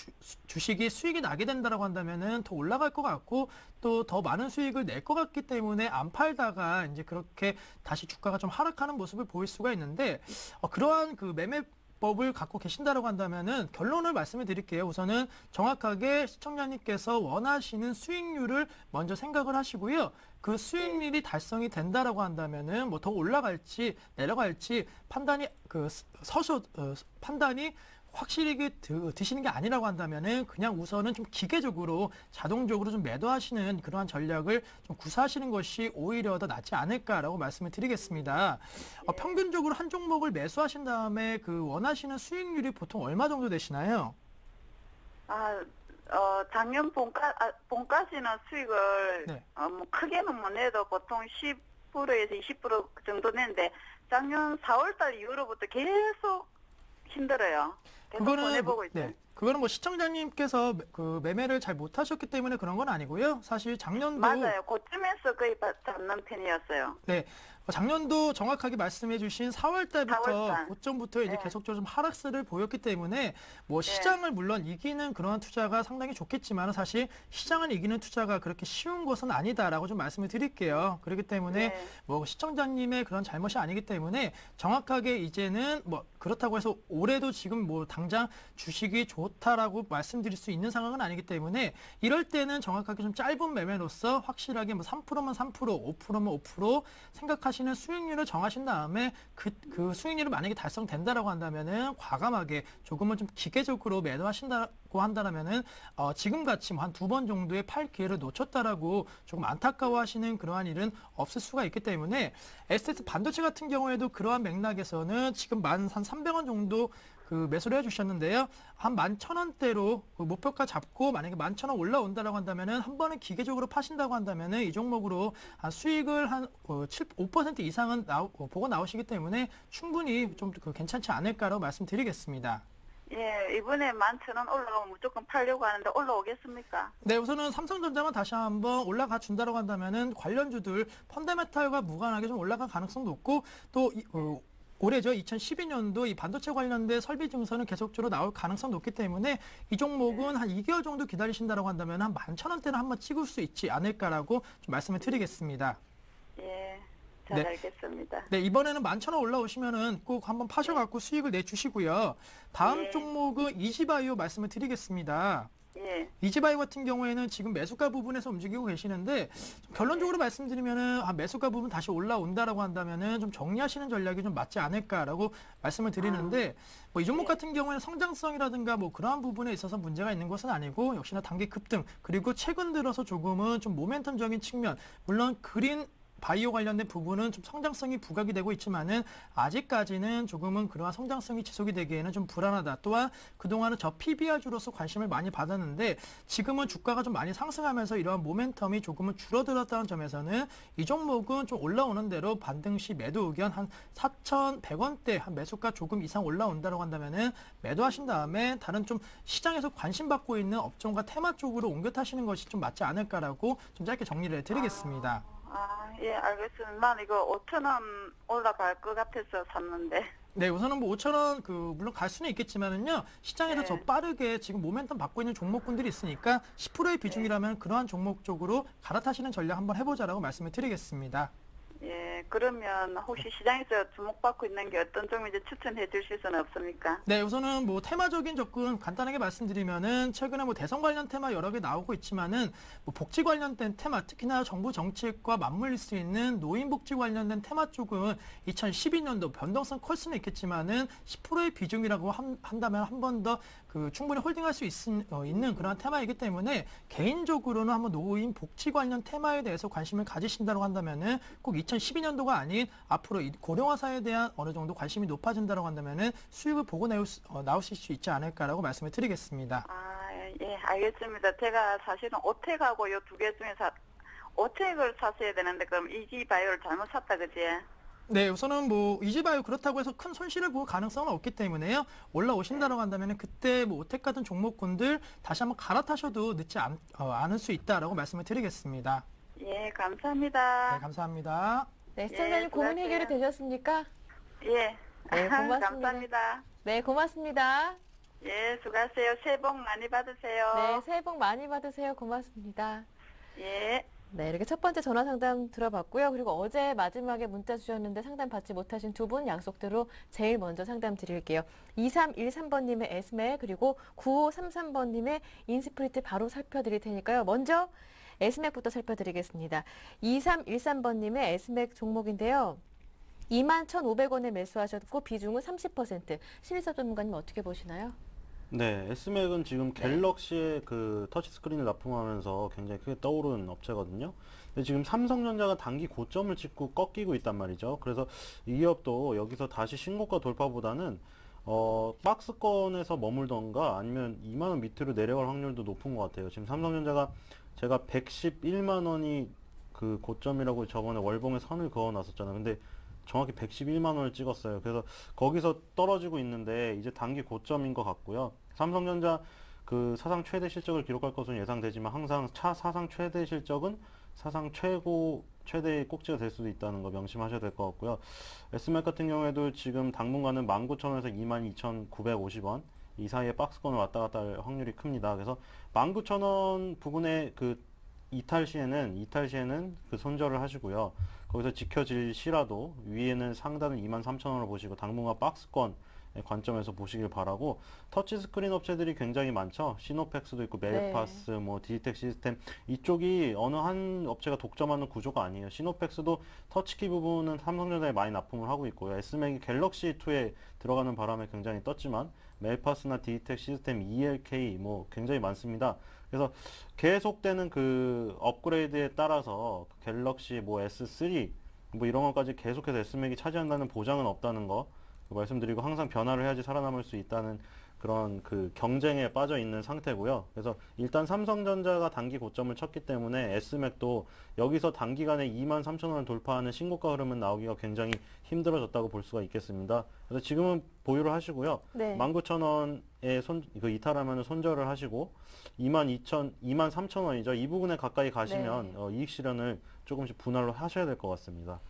주식이 수익이 나게 된다라고 한다면은 더 올라갈 것 같고 또 더 많은 수익을 낼 것 같기 때문에 안 팔다가 이제 그렇게 다시 주가가 좀 하락하는 모습을 보일 수가 있는데 그러한 그 매매법을 갖고 계신다라고 한다면은 결론을 말씀해 드릴게요. 우선은 정확하게 시청자님께서 원하시는 수익률을 먼저 생각을 하시고요. 그 수익률이 달성이 된다라고 한다면은 뭐 더 올라갈지 내려갈지 판단이 판단이 확실히 드시는 게 아니라고 한다면은 그냥 우선은 좀 기계적으로 자동적으로 좀 매도하시는 그러한 전략을 좀 구사하시는 것이 오히려 더 낫지 않을까라고 말씀을 드리겠습니다. 평균적으로 한 종목을 매수하신 다음에 그 원하시는 수익률이 보통 얼마 정도 되시나요? 작년 본가시는 수익을 네. 뭐 크게는 못 내도 보통 10%에서 20% 정도 내는데 작년 4월달 이후로부터 계속 힘들어요. 계속 보내보고 있어요. 네. 그거는 뭐 시청자님께서 그 매매를 잘 못하셨기 때문에 그런 건 아니고요. 사실 작년도 맞아요. 고점에서 거의 잡는 편이었어요. 네. 작년도 정확하게 말씀해 주신 4월 달부터 4월 달. 고점부터 이제 네. 계속적으로 좀 하락세를 보였기 때문에 뭐 시장을 물론 이기는 그러한 투자가 상당히 좋겠지만 사실 시장을 이기는 투자가 그렇게 쉬운 것은 아니다라고 좀 말씀을 드릴게요. 그렇기 때문에 네. 뭐 시청자님의 그런 잘못이 아니기 때문에 정확하게 이제는 뭐 그렇다고 해서 올해도 지금 뭐 당장 주식이 좋다라고 말씀드릴 수 있는 상황은 아니기 때문에 이럴 때는 정확하게 좀 짧은 매매로서 확실하게 뭐 3%면 3%, 5%면 5% 생각하시는 수익률을 정하신 다음에 그 수익률이 만약에 달성된다라고 한다면은 과감하게 조금은 좀 기계적으로 매도하신다고 한다라면은 지금 같이 뭐 한 2번 정도의 팔 기회를 놓쳤다라고 조금 안타까워하시는 그러한 일은 없을 수가 있기 때문에 SS 반도체 같은 경우에도 그러한 맥락에서는 지금 11,300원 정도 그 매수를 해주셨는데요. 한 11,000원대로 그 목표가 잡고 만약에 11,000원 올라온다라고 한다면은 한 번은 기계적으로 파신다고 한다면은 이 종목으로 한 수익을 한 5% 이상은 보고 나오시기 때문에 충분히 좀 괜찮지 않을까라고 말씀드리겠습니다. 예, 이번에 11,000원 올라가면 무조건 팔려고 하는데 올라오겠습니까? 네, 우선은 삼성전자만 다시 한번 올라가 준다라고 한다면은 관련주들 펀더메탈과 무관하게 좀 올라갈 가능성도 높고 또 올해죠. 2012년도 이 반도체 관련된 설비 증서는 계속적으로 나올 가능성이 높기 때문에 이 종목은 한 2개월 정도 기다리신다라고 한다면 한 11,000원대는 한번 찍을 수 있지 않을까라고 좀 말씀을 드리겠습니다. 예, 잘 네. 알겠습니다. 네, 이번에는 11,000원 올라오시면은 꼭 한번 파셔갖고 수익을 내주시고요. 다음 예. 종목은 이지바이오 말씀을 드리겠습니다. 예, 이지바이오 같은 경우에는 지금 매수가 부분에서 움직이고 계시는데 좀 결론적으로 말씀드리면은 매수가 부분 다시 올라온다라고 한다면은 좀 정리하시는 전략이 좀 맞지 않을까라고 말씀을 드리는데 뭐 이 종목 같은 경우에는 성장성이라든가 뭐 그러한 부분에 있어서 문제가 있는 것은 아니고 역시나 단기 급등 그리고 최근 들어서 조금은 좀 모멘텀적인 측면 물론 그린 바이오 관련된 부분은 좀 성장성이 부각이 되고 있지만은 아직까지는 조금은 그러한 성장성이 지속이 되기에는 좀 불안하다. 또한 그동안은 저 PBR주로서 관심을 많이 받았는데 지금은 주가가 좀 많이 상승하면서 이러한 모멘텀이 조금은 줄어들었다는 점에서는 이 종목은 좀 올라오는 대로 반등 시 매도 의견 한 4,100원대 한 매수가 조금 이상 올라온다고 한다면은 매도하신 다음에 다른 좀 시장에서 관심 받고 있는 업종과 테마 쪽으로 옮겨 타시는 것이 좀 맞지 않을까라고 좀 짧게 정리를 해드리겠습니다. 예, 알겠습니다. 난 이거 5,000원 올라갈 것 같아서 샀는데. 네, 우선은 뭐 5,000원 물론 갈 수는 있겠지만은요. 시장에서 네. 더 빠르게 지금 모멘텀 받고 있는 종목군들이 있으니까 10%의 비중이라면 그러한 종목 쪽으로 갈아타시는 전략 한번 해보자라고 말씀을 드리겠습니다. 예, 그러면 혹시 시장에서 주목받고 있는 게 어떤 종인지 추천해 주실 수는 없습니까? 네, 우선은 뭐 테마적인 접근 간단하게 말씀드리면은 최근에 뭐 대선 관련 테마 여러 개 나오고 있지만은 뭐 복지 관련된 테마 특히나 정부 정책과 맞물릴 수 있는 노인 복지 관련된 테마 쪽은 2012년도 변동성 클 수는 있겠지만은 10%의 비중이라고 한다면 한 번 더 그 충분히 홀딩할 수 있는 그런 테마이기 때문에 개인적으로는 한번 노인 복지 관련 테마에 대해서 관심을 가지신다고 한다면은 꼭 2012년도가 아닌 앞으로 이 고령화사에 대한 어느 정도 관심이 높아진다고 한다면은 수익을 보고 나오실 수 있지 않을까라고 말씀을 드리겠습니다. 예, 알겠습니다. 제가 사실은 오텍하고 요 두 개 중에서 오텍을 샀어야 되는데 그럼 이지바이오를 잘못 샀다 그지? 네, 우선은 뭐 이지바이오 그렇다고 해서 큰 손실을 볼 가능성은 없기 때문에요. 올라오신다고 한다면은 그때 뭐 오텍 같은 종목군들 다시 한번 갈아타셔도 늦지 않을 수 있다라고 말씀을 드리겠습니다. 예, 감사합니다. 네, 감사합니다. 네, 시청자님 고민 수고하세요. 해결이 되셨습니까? 예, 네, 고맙습니다. 감사합니다. 네, 고맙습니다. 예, 수고하세요. 새해 복 많이 받으세요. 네, 새해 복 많이 받으세요. 고맙습니다. 예. 네, 이렇게 첫 번째 전화 상담 들어봤고요. 그리고 어제 마지막에 문자 주셨는데 상담 받지 못하신 두 분 약속대로 제일 먼저 상담 드릴게요. 2313번님의 에스맥 그리고 9533번님의 인스프리트 바로 살펴드릴 테니까요. 먼저 에스맥부터 살펴드리겠습니다. 2313번님의 에스맥 종목인데요. 21,500원에 매수하셨고 비중은 30%. 신일섭 전문가님 어떻게 보시나요? 네, S맥은 지금 갤럭시의 그 터치스크린을 납품하면서 굉장히 크게 떠오른 업체거든요. 근데 지금 삼성전자가 단기 고점을 찍고 꺾이고 있단 말이죠. 그래서 이 기업도 여기서 다시 신고가 돌파보다는 박스권에서 머물던가 아니면 2만 원 밑으로 내려갈 확률도 높은 것 같아요. 지금 삼성전자가 제가 111만 원이 그 고점이라고 저번에 월봉에 선을 그어 놨었잖아요. 근데 정확히 111만 원을 찍었어요. 그래서 거기서 떨어지고 있는데 이제 단기 고점인 것 같고요. 삼성전자 그 사상 최대 실적을 기록할 것으로 예상되지만 항상 사상 최대 실적은 사상 최대의 꼭지가 될 수도 있다는 거 명심하셔야 될 것 같고요. S맥 같은 경우에도 지금 당분간은 19,000원에서 22,950원 이 사이에 박스권을 왔다 갔다 할 확률이 큽니다. 그래서 19,000원 부근에 그 이탈 시에는 그 손절을 하시고요. 거기서 지켜질 시라도 위에는 상단을 23,000원으로 보시고 당분간 박스권 관점에서 보시길 바라고, 터치 스크린 업체들이 굉장히 많죠. 시노펙스도 있고 멜파스, 뭐 디지텍 시스템, 이쪽이 어느 한 업체가 독점하는 구조가 아니에요. 시노펙스도 터치키 부분은 삼성전자에 많이 납품을 하고 있고요. S맥이 갤럭시 2에 들어가는 바람에 굉장히 떴지만 멜파스나 디지텍 시스템, ELK 뭐 굉장히 많습니다. 그래서 계속되는 그 업그레이드에 따라서 갤럭시 뭐 S3 뭐 이런 것까지 계속해서 S맥이 차지한다는 보장은 없다는 거 말씀드리고, 항상 변화를 해야지 살아남을 수 있다는 그런 그 경쟁에 빠져 있는 상태고요. 그래서 일단 삼성전자가 단기 고점을 쳤기 때문에 S맥도 여기서 단기간에 23,000원을 돌파하는 신고가 흐름은 나오기가 굉장히 힘들어졌다고 볼 수가 있겠습니다. 그래서 지금은 보유를 하시고요. 네. 19,000원에 그 이탈하면 손절을 하시고 23,000원이죠. 이 부분에 가까이 가시면 이익 실현을 조금씩 분할로 하셔야 될 것 같습니다.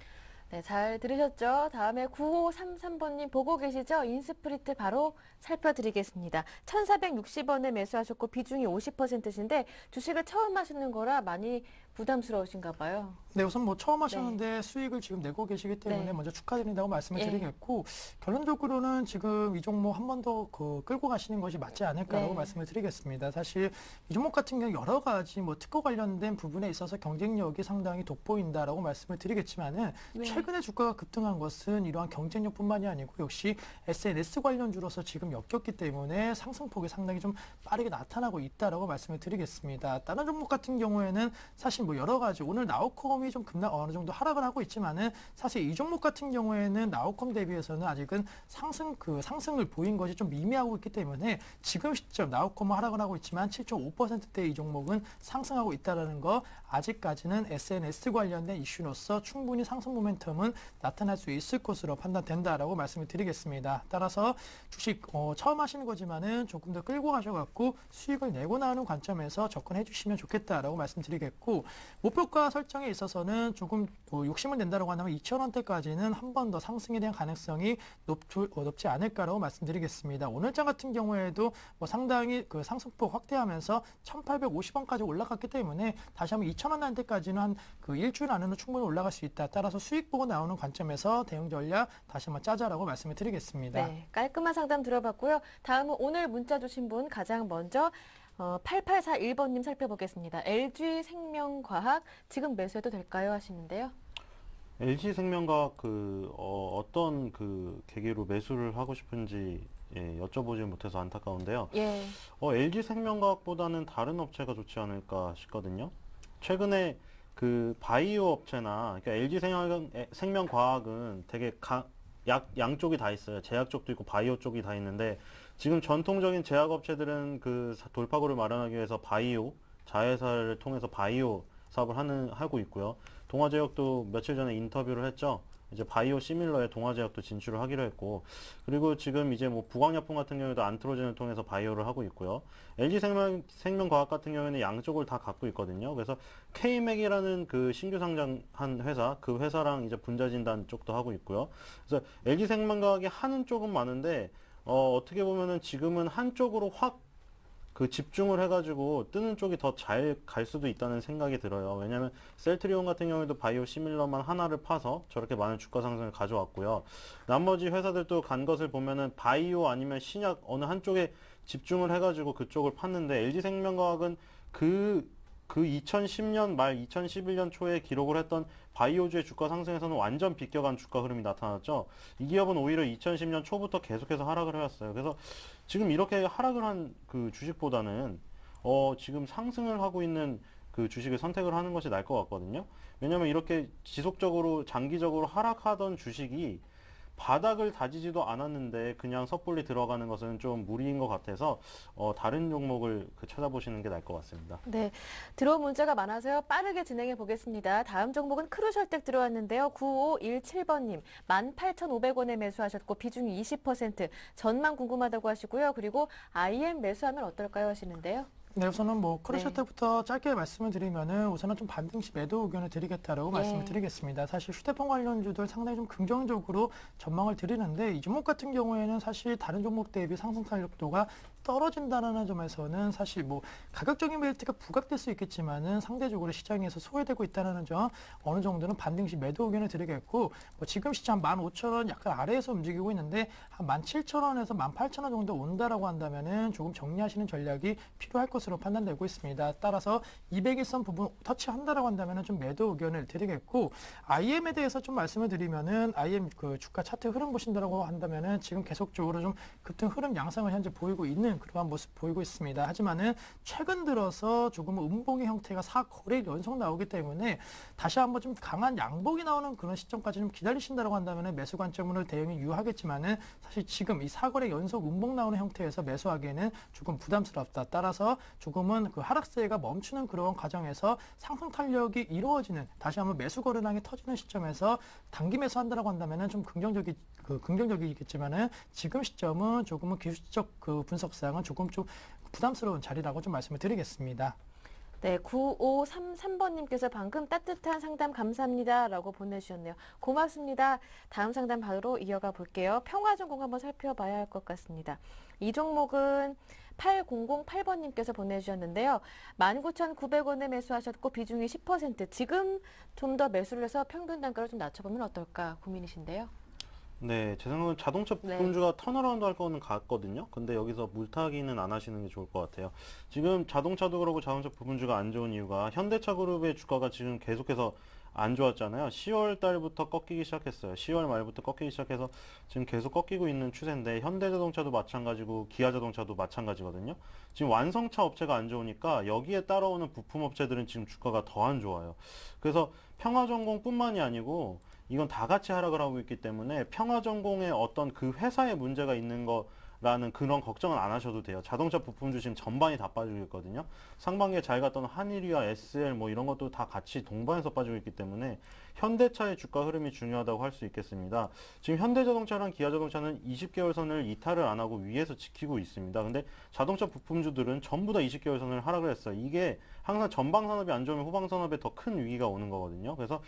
네, 잘 들으셨죠? 다음에 9533번님 보고 계시죠? 인스프리트 바로 살펴드리겠습니다. 1,460원에 매수하셨고 비중이 50%신데 주식을 처음 하시는 거라 많이 부담스러우신가 봐요. 네, 우선 뭐 처음 하셨는데 수익을 지금 내고 계시기 때문에 네. 먼저 축하드린다고 말씀을 예. 드리겠고, 결론적으로는 지금 이 종목 한 번 더 그 끌고 가시는 것이 맞지 않을까라고 네. 말씀을 드리겠습니다. 사실 이 종목 같은 경우 여러 가지 뭐 특허 관련된 부분에 있어서 경쟁력이 상당히 돋보인다라고 말씀을 드리겠지만은 네. 최근에 주가가 급등한 것은 이러한 경쟁력뿐만이 아니고 역시 SNS 관련주로서 지금 엮였기 때문에 상승폭이 상당히 좀 빠르게 나타나고 있다라고 말씀을 드리겠습니다. 다른 종목 같은 경우에는 사실 뭐 여러 가지 오늘 나우컴이 좀 급락 어느 정도 하락을 하고 있지만은 사실 이 종목 같은 경우에는 나우컴 대비해서는 아직은 상승을 보인 것이 좀 미미하고 있기 때문에 지금 시점 나우컴은 하락을 하고 있지만 7.5%대 이 종목은 상승하고 있다라는 거, 아직까지는 SNS 관련된 이슈로서 충분히 상승 모멘텀은 나타날 수 있을 것으로 판단된다라고 말씀을 드리겠습니다. 따라서 주식 처음 하시는 거지만은 조금 더 끌고 가셔갖고 수익을 내고 나오는 관점에서 접근해 주시면 좋겠다라고 말씀드리겠고, 목표가 설정에 있어서는 조금 욕심을 낸다라고 한다면 2,000원대까지는 한 번 더 상승에 대한 가능성이 높지 않을까라고 말씀드리겠습니다. 오늘장 같은 경우에도 뭐 상당히 그 상승폭 확대하면서 1,850원까지 올라갔기 때문에 다시 한번 2,000원 단대까지는 한 그 일주일 안에는 충분히 올라갈 수 있다. 따라서 수익 보고 나오는 관점에서 대응 전략 다시 한번 짜자라고 말씀을 드리겠습니다. 네, 깔끔한 상담 들어봤고요. 다음은 오늘 문자 주신 분 가장 먼저 8841번님 살펴보겠습니다. LG생명과학 지금 매수해도 될까요? 하시는데요. LG생명과학 어떤 그 계기로 매수를 하고 싶은지 여쭤보지 못해서 안타까운데요. 예. LG생명과학보다는 다른 업체가 좋지 않을까 싶거든요. 최근에 그 바이오 업체나, 그러니까 LG생명과학은 되게 양쪽이 다 있어요. 제약 쪽도 있고 바이오 쪽이 다 있는데, 지금 전통적인 제약 업체들은 그 돌파구를 마련하기 위해서 바이오, 자회사를 통해서 바이오 사업을 하고 있고요. 동아제약도 며칠 전에 인터뷰를 했죠. 이제 바이오 시밀러에 동아제약도 진출을 하기로 했고, 그리고 지금 이제 뭐 부광약품 같은 경우에도 안트로젠을 통해서 바이오를 하고 있고요. LG생명과학 같은 경우에는 양쪽을 다 갖고 있거든요. 그래서 K맥이라는 그 신규 상장한 회사, 그 회사랑 이제 분자진단 쪽도 하고 있고요. 그래서 LG생명과학이 하는 쪽은 많은데, 어떻게 보면은 지금은 한쪽으로 확 그 집중을 해가지고 뜨는 쪽이 더 잘 갈 수도 있다는 생각이 들어요. 왜냐하면 셀트리온 같은 경우에도 바이오 시밀러만 하나를 파서 저렇게 많은 주가 상승을 가져왔고요. 나머지 회사들도 간 것을 보면은 바이오 아니면 신약 어느 한쪽에 집중을 해가지고 그쪽을 팠는데, LG생명과학은 그 2010년 말 2011년 초에 기록을 했던 바이오주의 주가 상승에서는 완전 비껴간 주가 흐름이 나타났죠. 이 기업은 오히려 2010년 초부터 계속해서 하락을 해왔어요. 그래서 지금 이렇게 하락을 한 그 주식보다는 지금 상승을 하고 있는 그 주식을 선택을 하는 것이 나을 것 같거든요. 왜냐면 이렇게 지속적으로 장기적으로 하락하던 주식이 바닥을 다지지도 않았는데 그냥 섣불리 들어가는 것은 좀 무리인 것 같아서 다른 종목을 찾아보시는 게 나을 것 같습니다. 네, 들어온 문자가 많아서요. 빠르게 진행해 보겠습니다. 다음 종목은 크루셜텍 들어왔는데요. 9517번님, 18,500원에 매수하셨고 비중이 20%, 전망 궁금하다고 하시고요. 그리고 IM 매수하면 어떨까요 하시는데요. 네, 우선은 뭐 크루셜 네. 때부터 짧게 말씀을 드리면은 우선은 좀 반등시 매도 의견을 드리겠다라고 예. 말씀을 드리겠습니다. 사실 휴대폰 관련주들 상당히 좀 긍정적으로 전망을 드리는데 이 종목 같은 경우에는 사실 다른 종목 대비 상승 탄력도가 떨어진다는 점에서는 사실 뭐 가격적인 메리트가 부각될 수 있겠지만은 상대적으로 시장에서 소외되고 있다는 점 어느 정도는 반등시 매도 의견을 드리겠고 뭐 지금 시장 15,000원 약간 아래에서 움직이고 있는데 한 17,000원에서 18,000원 정도 온다라고 한다면은 조금 정리하시는 전략이 필요할 것으로 판단되고 있습니다. 따라서 200일선 부분 터치한다라고 한다면은 좀 매도 의견을 드리겠고 IM에 대해서 좀 말씀을 드리면은 IM 그 주가 차트 흐름 보신다라고 한다면은 지금 계속적으로 좀 급등 흐름 양상을 현재 보이고 있는 그러한 모습 보이고 있습니다. 하지만은 최근 들어서 조금 음봉의 형태가 4거래일 연속 나오기 때문에 다시 한번 좀 강한 양봉이 나오는 그런 시점까지 좀 기다리신다라고 한다면은 매수 관점으로 대응이 유효하겠지만은 사실 지금 이 4거래 연속 음봉 나오는 형태에서 매수하기에는 조금 부담스럽다. 따라서 조금은 그 하락세가 멈추는 그런 과정에서 상승 탄력이 이루어지는 다시 한번 매수 거래량이 터지는 시점에서 단기 매수한다라고 한다면은 좀 긍정적이겠지만은 지금 시점은 조금은 기술적 그 분석상은 조금 좀 부담스러운 자리라고 좀 말씀을 드리겠습니다. 네, 9533번님께서 방금 따뜻한 상담 감사합니다 라고 보내주셨네요. 고맙습니다. 다음 상담 바로 이어가 볼게요. 평화전공 한번 살펴봐야 할 것 같습니다. 이 종목은 8008번님께서 보내주셨는데요. 19,900원에 매수하셨고 비중이 10%. 지금 좀 더 매수를 해서 평균 단가를 좀 낮춰보면 어떨까 고민이신데요. 네, 제 생각은 자동차 부품주가 턴어라운드 할 거는 같거든요. 근데 여기서 물타기는 안 하시는 게 좋을 것 같아요. 지금 자동차도 그렇고 자동차 부품주가 안 좋은 이유가 현대차 그룹의 주가가 지금 계속해서 안 좋았잖아요. 10월 달부터 꺾이기 시작했어요. 10월 말부터 꺾이기 시작해서 지금 계속 꺾이고 있는 추세인데 현대자동차도 마찬가지고 기아자동차도 마찬가지거든요. 지금 완성차 업체가 안 좋으니까 여기에 따라오는 부품 업체들은 지금 주가가 더 안 좋아요. 그래서 평화전공뿐만이 아니고 이건 다 같이 하락을 하고 있기 때문에 평화전공의 어떤 그 회사에 문제가 있는 거라는 그런 걱정은 안 하셔도 돼요. 자동차 부품주 지금 전반이 다 빠지고 있거든요. 상반기에 잘 갔던 한일이와 SL 뭐 이런 것도 다 같이 동반해서 빠지고 있기 때문에 현대차의 주가 흐름이 중요하다고 할 수 있겠습니다. 지금 현대자동차랑 기아자동차는 20개월 선을 이탈을 안 하고 위에서 지키고 있습니다. 근데 자동차 부품주들은 전부 다 20개월 선을 하락을 했어요. 이게 항상 전방산업이 안 좋으면 후방산업에 더 큰 위기가 오는 거거든요. 그래서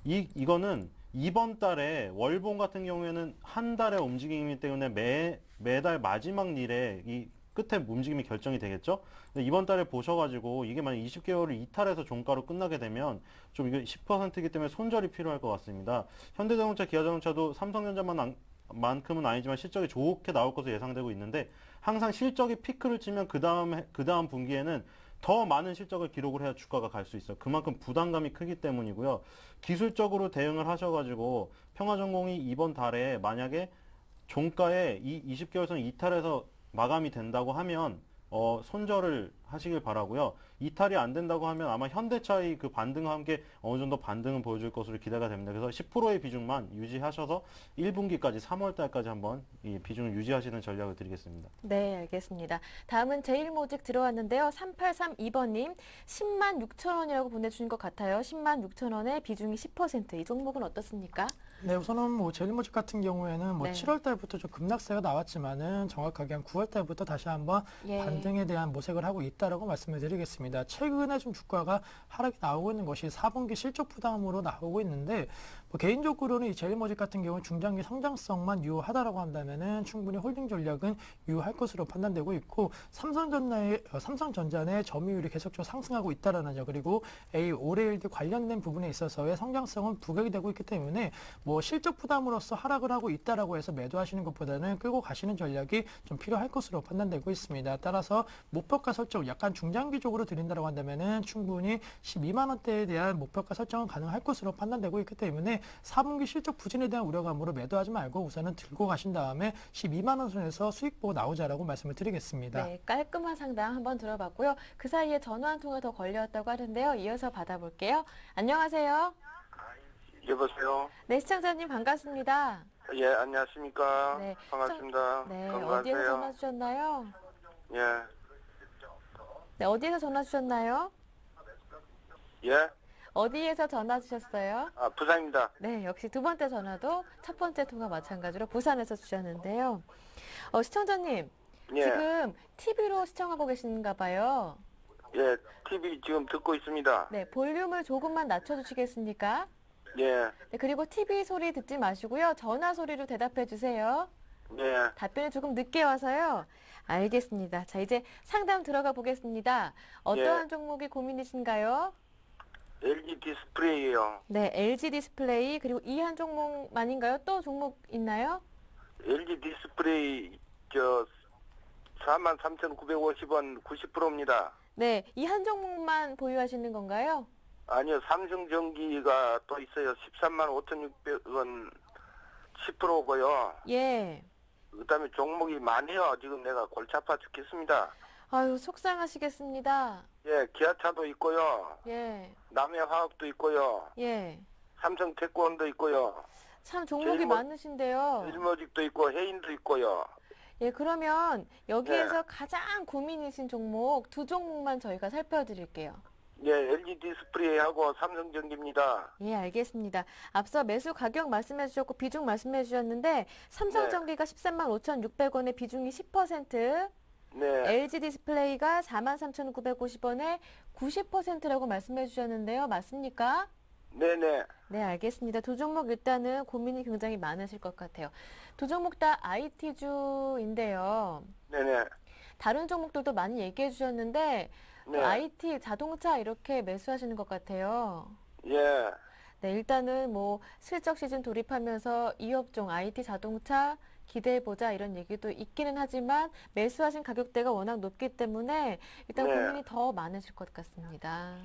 이거는 이번 달에 월봉 같은 경우에는 한 달의 움직임이기 때문에 매달 마지막 일에 이 끝에 움직임이 결정이 되겠죠? 근데 이번 달에 보셔가지고 이게 만약 20개월을 이탈해서 종가로 끝나게 되면 좀 이게 10%이기 때문에 손절이 필요할 것 같습니다. 현대자동차, 기아자동차도 삼성전자만큼은 아니지만 실적이 좋게 나올 것으로 예상되고 있는데 항상 실적이 피크를 치면 그 다음 분기에는 더 많은 실적을 기록을 해야 주가가 갈 수 있어요. 그만큼 부담감이 크기 때문이고요. 기술적으로 대응을 하셔가지고 평화전공이 이번 달에 만약에 종가에 이 20개월선 이탈해서 마감이 된다고 하면 손절을 하시길 바라고요. 이탈이 안 된다고 하면 아마 현대차의 그 반등과 함께 어느 정도 반등은 보여줄 것으로 기대가 됩니다. 그래서 10%의 비중만 유지하셔서 1분기까지 3월 달까지 한번 이 비중을 유지하시는 전략을 드리겠습니다. 네, 알겠습니다. 다음은 제일모직 들어왔는데요. 3832번님, 10만 6천 원이라고 보내주신 것 같아요. 10만 6천 원에 비중이 10%. 이 종목은 어떻습니까? 네, 우선은 뭐 제일모직 같은 경우에는 뭐 네. 7월 달부터 좀 급락세가 나왔지만은 정확하게 한 9월 달부터 다시 한번 반등에 대한 모색을 하고 있다라고 말씀을 드리겠습니다. 최근에 좀 주가가 하락이 나오고 있는 것이 4분기 실적 부담으로 나오고 있는데 뭐 개인적으로는 이 제일모직 같은 경우는 중장기 성장성만 유효하다라고 한다면은 충분히 홀딩 전략은 유효할 것으로 판단되고 있고 삼성전자 내 점유율이 계속적으로 상승하고 있다라는 점 그리고 올해일드 관련된 부분에 있어서의 성장성은 부각이 되고 있기 때문에 뭐 실적 부담으로서 하락을 하고 있다라고 해서 매도하시는 것보다는 끌고 가시는 전략이 좀 필요할 것으로 판단되고 있습니다. 따라서 목표가 설정 약간 중장기적으로 드린다라고 한다면은 충분히 12만 원대에 대한 목표가 설정은 가능할 것으로 판단되고 있기 때문에 4분기 실적 부진에 대한 우려감으로 매도하지 말고 우선은 들고 가신 다음에 12만 원 선에서 수익 보고 나오자라고 말씀을 드리겠습니다. 네, 깔끔한 상담 한번 들어봤고요. 그 사이에 전화 한 통화 더 걸려왔다고 하는데요. 이어서 받아볼게요. 안녕하세요. 여보세요. 네, 시청자님 반갑습니다. 예, 안녕하십니까. 네, 반갑습니다. 네, 건강하세요. 어디에서 전화 주셨나요? 예, 네, 어디에서 전화 주셨나요? 예. 어디에서 전화 주셨어요? 아, 부산입니다. 네, 역시 두 번째 전화도 첫 번째 통화 마찬가지로 부산에서 주셨는데요. 시청자님, 예, 지금 TV로 시청하고 계신가 봐요. 예, TV 지금 듣고 있습니다. 네, 볼륨을 조금만 낮춰주시겠습니까? 예, 네, 그리고 TV 소리 듣지 마시고요. 전화 소리로 대답해 주세요. 예, 답변이 조금 늦게 와서요. 알겠습니다. 자, 이제 상담 들어가 보겠습니다. 어떠한 종목이 고민이신가요? LG 디스플레이요. 네, LG 디스플레이 그리고 이 한 종목만인가요? 또 종목 있나요? LG 디스플레이, 43,950원 90%입니다. 네, 이 한 종목만 보유하시는 건가요? 아니요, 삼성전기가 또 있어요. 135,600원 10%고요. 예. 그 다음에 종목이 많아요. 지금 내가 골치 아파 죽겠습니다. 아유, 속상하시겠습니다. 예, 기아차도 있고요. 예, 남해화학도 있고요. 예. 삼성태권도 있고요. 참 종목이 제일모- 많으신데요. 일모직도 있고 해인도 있고요. 예, 그러면 여기에서 네. 가장 고민이신 종목 두 종목만 저희가 살펴드릴게요. 예, LG 디스플레이하고 삼성전기입니다. 예, 알겠습니다. 앞서 매수 가격 말씀해 주셨고 비중 말씀해 주셨는데 삼성전기가 13만 5,600원에 비중이 10%, 네, LG 디스플레이가 43,950원에 90%라고 말씀해 주셨는데요. 맞습니까? 네네, 네, 알겠습니다. 두 종목 일단은 고민이 굉장히 많으실 것 같아요. 두 종목 다 IT주인데요. 네네, 다른 종목들도 많이 얘기해 주셨는데 또 네, IT, 자동차 이렇게 매수하시는 것 같아요. 예, 네, 일단은 뭐 실적 시즌 돌입하면서 이 업종 IT, 자동차 기대해보자 이런 얘기도 있기는 하지만 매수하신 가격대가 워낙 높기 때문에 일단 네. 고민이 더 많으실 것 같습니다.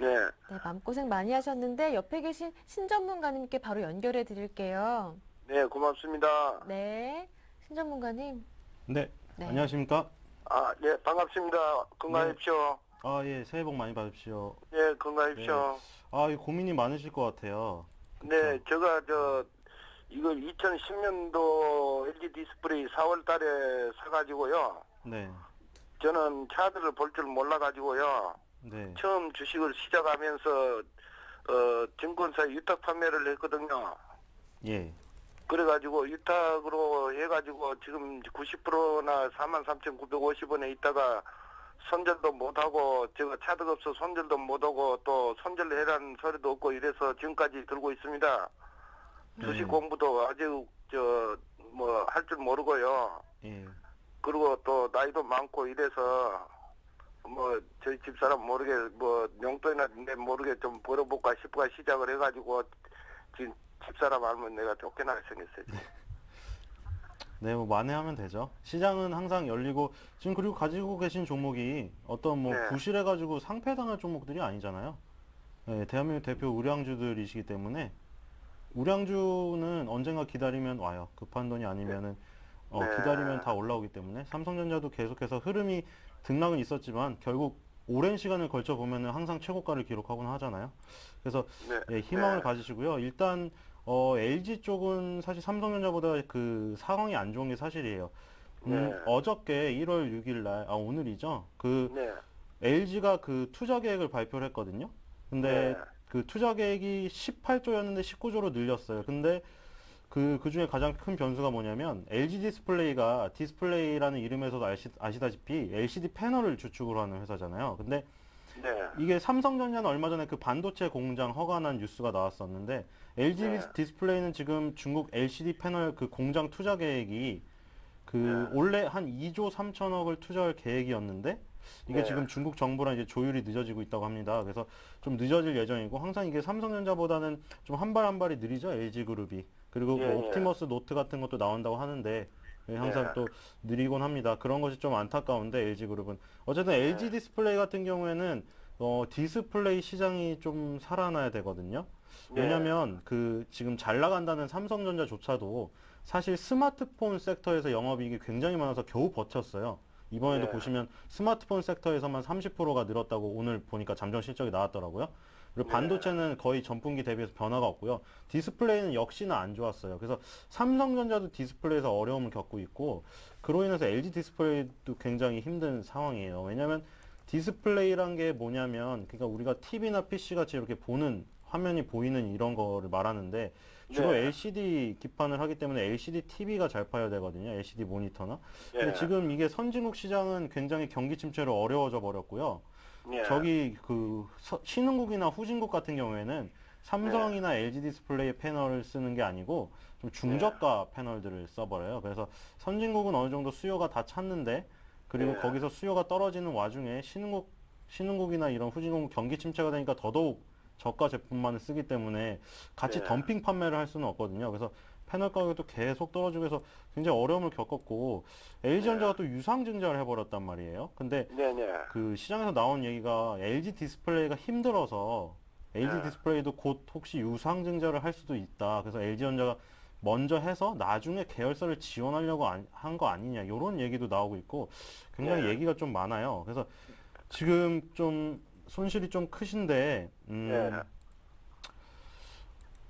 네, 네, 마음고생 많이 하셨는데 옆에 계신 신전문가님께 바로 연결해 드릴게요. 네, 고맙습니다. 네, 신전문가님. 네, 네. 안녕하십니까? 아, 네, 반갑습니다. 건강하십시오. 아, 예, 새해 복 많이 받으십시오. 네, 건강하십시오. 아, 이 고민이 많으실 것 같아요. 네, 제가 이거 2010년도 LG 디스플레이 4월 달에 사가지고요. 네, 저는 차들을 볼 줄 몰라가지고요. 네, 처음 주식을 시작하면서 증권사에 위탁 판매를 했거든요. 예, 그래가지고 위탁으로 해가지고 지금 90%나 43,950원에 있다가 손절도 못하고 제가 차도 없어 손절도 못하고 또 손절해라는 소리도 없고 이래서 지금까지 들고 있습니다. 주식 네. 공부도 아직 뭐 할 줄 모르고요. 예, 그리고 또 나이도 많고 이래서 뭐 저희 집사람 모르게 뭐 용돈이나 내 모르게 좀 벌어볼까 싶어가 시작을 해가지고 지금 집사람 알면 내가 쫓겨나게 생겼어요. 네, 뭐 만회하면 되죠. 시장은 항상 열리고 지금 그리고 가지고 계신 종목이 어떤 뭐 네. 부실해가지고 상폐당할 종목들이 아니잖아요. 네, 대한민국 대표 우량주들이시기 때문에 우량주는 언젠가 기다리면 와요. 급한 돈이 아니면은 네. 기다리면 다 올라오기 때문에 삼성전자도 계속해서 흐름이 등락은 있었지만 결국 오랜 시간을 걸쳐 보면은 항상 최고가를 기록하곤 하잖아요. 그래서 네. 예, 희망을 네. 가지시고요. 일단 LG 쪽은 사실 삼성전자보다 그 상황이 안 좋은 게 사실이에요. 네. 어저께 1월 6일 날, 오늘이죠. 그 네. LG가 그 투자 계획을 발표를 했거든요. 근데 네. 그 투자 계획이 18조였는데 19조로 늘렸어요. 근데 그 중에 가장 큰 변수가 뭐냐면 LG 디스플레이가 디스플레이라는 이름에서도 아시다시피 LCD 패널을 주축으로 하는 회사잖아요. 근데 네. 이게 삼성전자는 얼마 전에 그 반도체 공장 허가난 뉴스가 나왔었는데 LG 네. 디스플레이는 지금 중국 LCD 패널 그 공장 투자 계획이 그 네. 원래 한 2조 3천억을 투자할 계획이었는데 이게 네. 지금 중국 정부랑 이제 조율이 늦어지고 있다고 합니다. 그래서 좀 늦어질 예정이고 항상 이게 삼성전자보다는 좀 한 발 한 발이 느리죠, LG 그룹이. 그리고 예, 뭐 예. 옵티머스 노트 같은 것도 나온다고 하는데 항상 네. 또 느리곤 합니다. 그런 것이 좀 안타까운데 LG 그룹은 어쨌든 LG 디스플레이 같은 경우에는 디스플레이 시장이 좀 살아나야 되거든요. 네. 왜냐면 그 지금 잘 나간다는 삼성전자조차도 사실 스마트폰 섹터에서 영업이익이 굉장히 많아서 겨우 버텼어요. 이번에도 네. 보시면 스마트폰 섹터에서만 30%가 늘었다고 오늘 보니까 잠정 실적이 나왔더라고요. 그리고 반도체는 거의 전분기 대비해서 변화가 없고요. 디스플레이는 역시나 안 좋았어요. 그래서 삼성전자도 디스플레이에서 어려움을 겪고 있고, 그로 인해서 LG 디스플레이도 굉장히 힘든 상황이에요. 왜냐하면 디스플레이란 게 뭐냐면, 그러니까 우리가 TV나 PC 같이 이렇게 보는 화면이 보이는 이런 거를 말하는데, 주로 네. LCD 기판을 하기 때문에 LCD TV가 잘 파야 되거든요. LCD 모니터나. 근데 예. 지금 이게 선진국 시장은 굉장히 경기 침체로 어려워져 버렸고요. 예. 저기 그 신흥국이나 후진국 같은 경우에는 삼성이나 LG 디스플레이 패널을 쓰는 게 아니고 좀 중저가 패널들을 써버려요. 그래서 선진국은 어느 정도 수요가 다 찼는데, 그리고 네. 거기서 수요가 떨어지는 와중에 신흥국이나 이런 후진국 경기 침체가 되니까 더더욱 저가 제품만을 쓰기 때문에 같이 네. 덤핑 판매를 할 수는 없거든요. 그래서 패널 가격도 계속 떨어지고 해서 굉장히 어려움을 겪었고, LG전자가 또 유상증자를 해버렸단 말이에요. 근데 네네. 그 시장에서 나온 얘기가 LG 디스플레이가 힘들어서 LG 네. 디스플레이도 곧 혹시 유상증자를 할 수도 있다. 그래서 LG전자가 먼저 해서 나중에 계열사를 지원하려고 한 거 아니냐, 이런 얘기도 나오고 있고 굉장히 네. 얘기가 좀 많아요. 그래서 지금 좀 손실이 좀 크신데 네.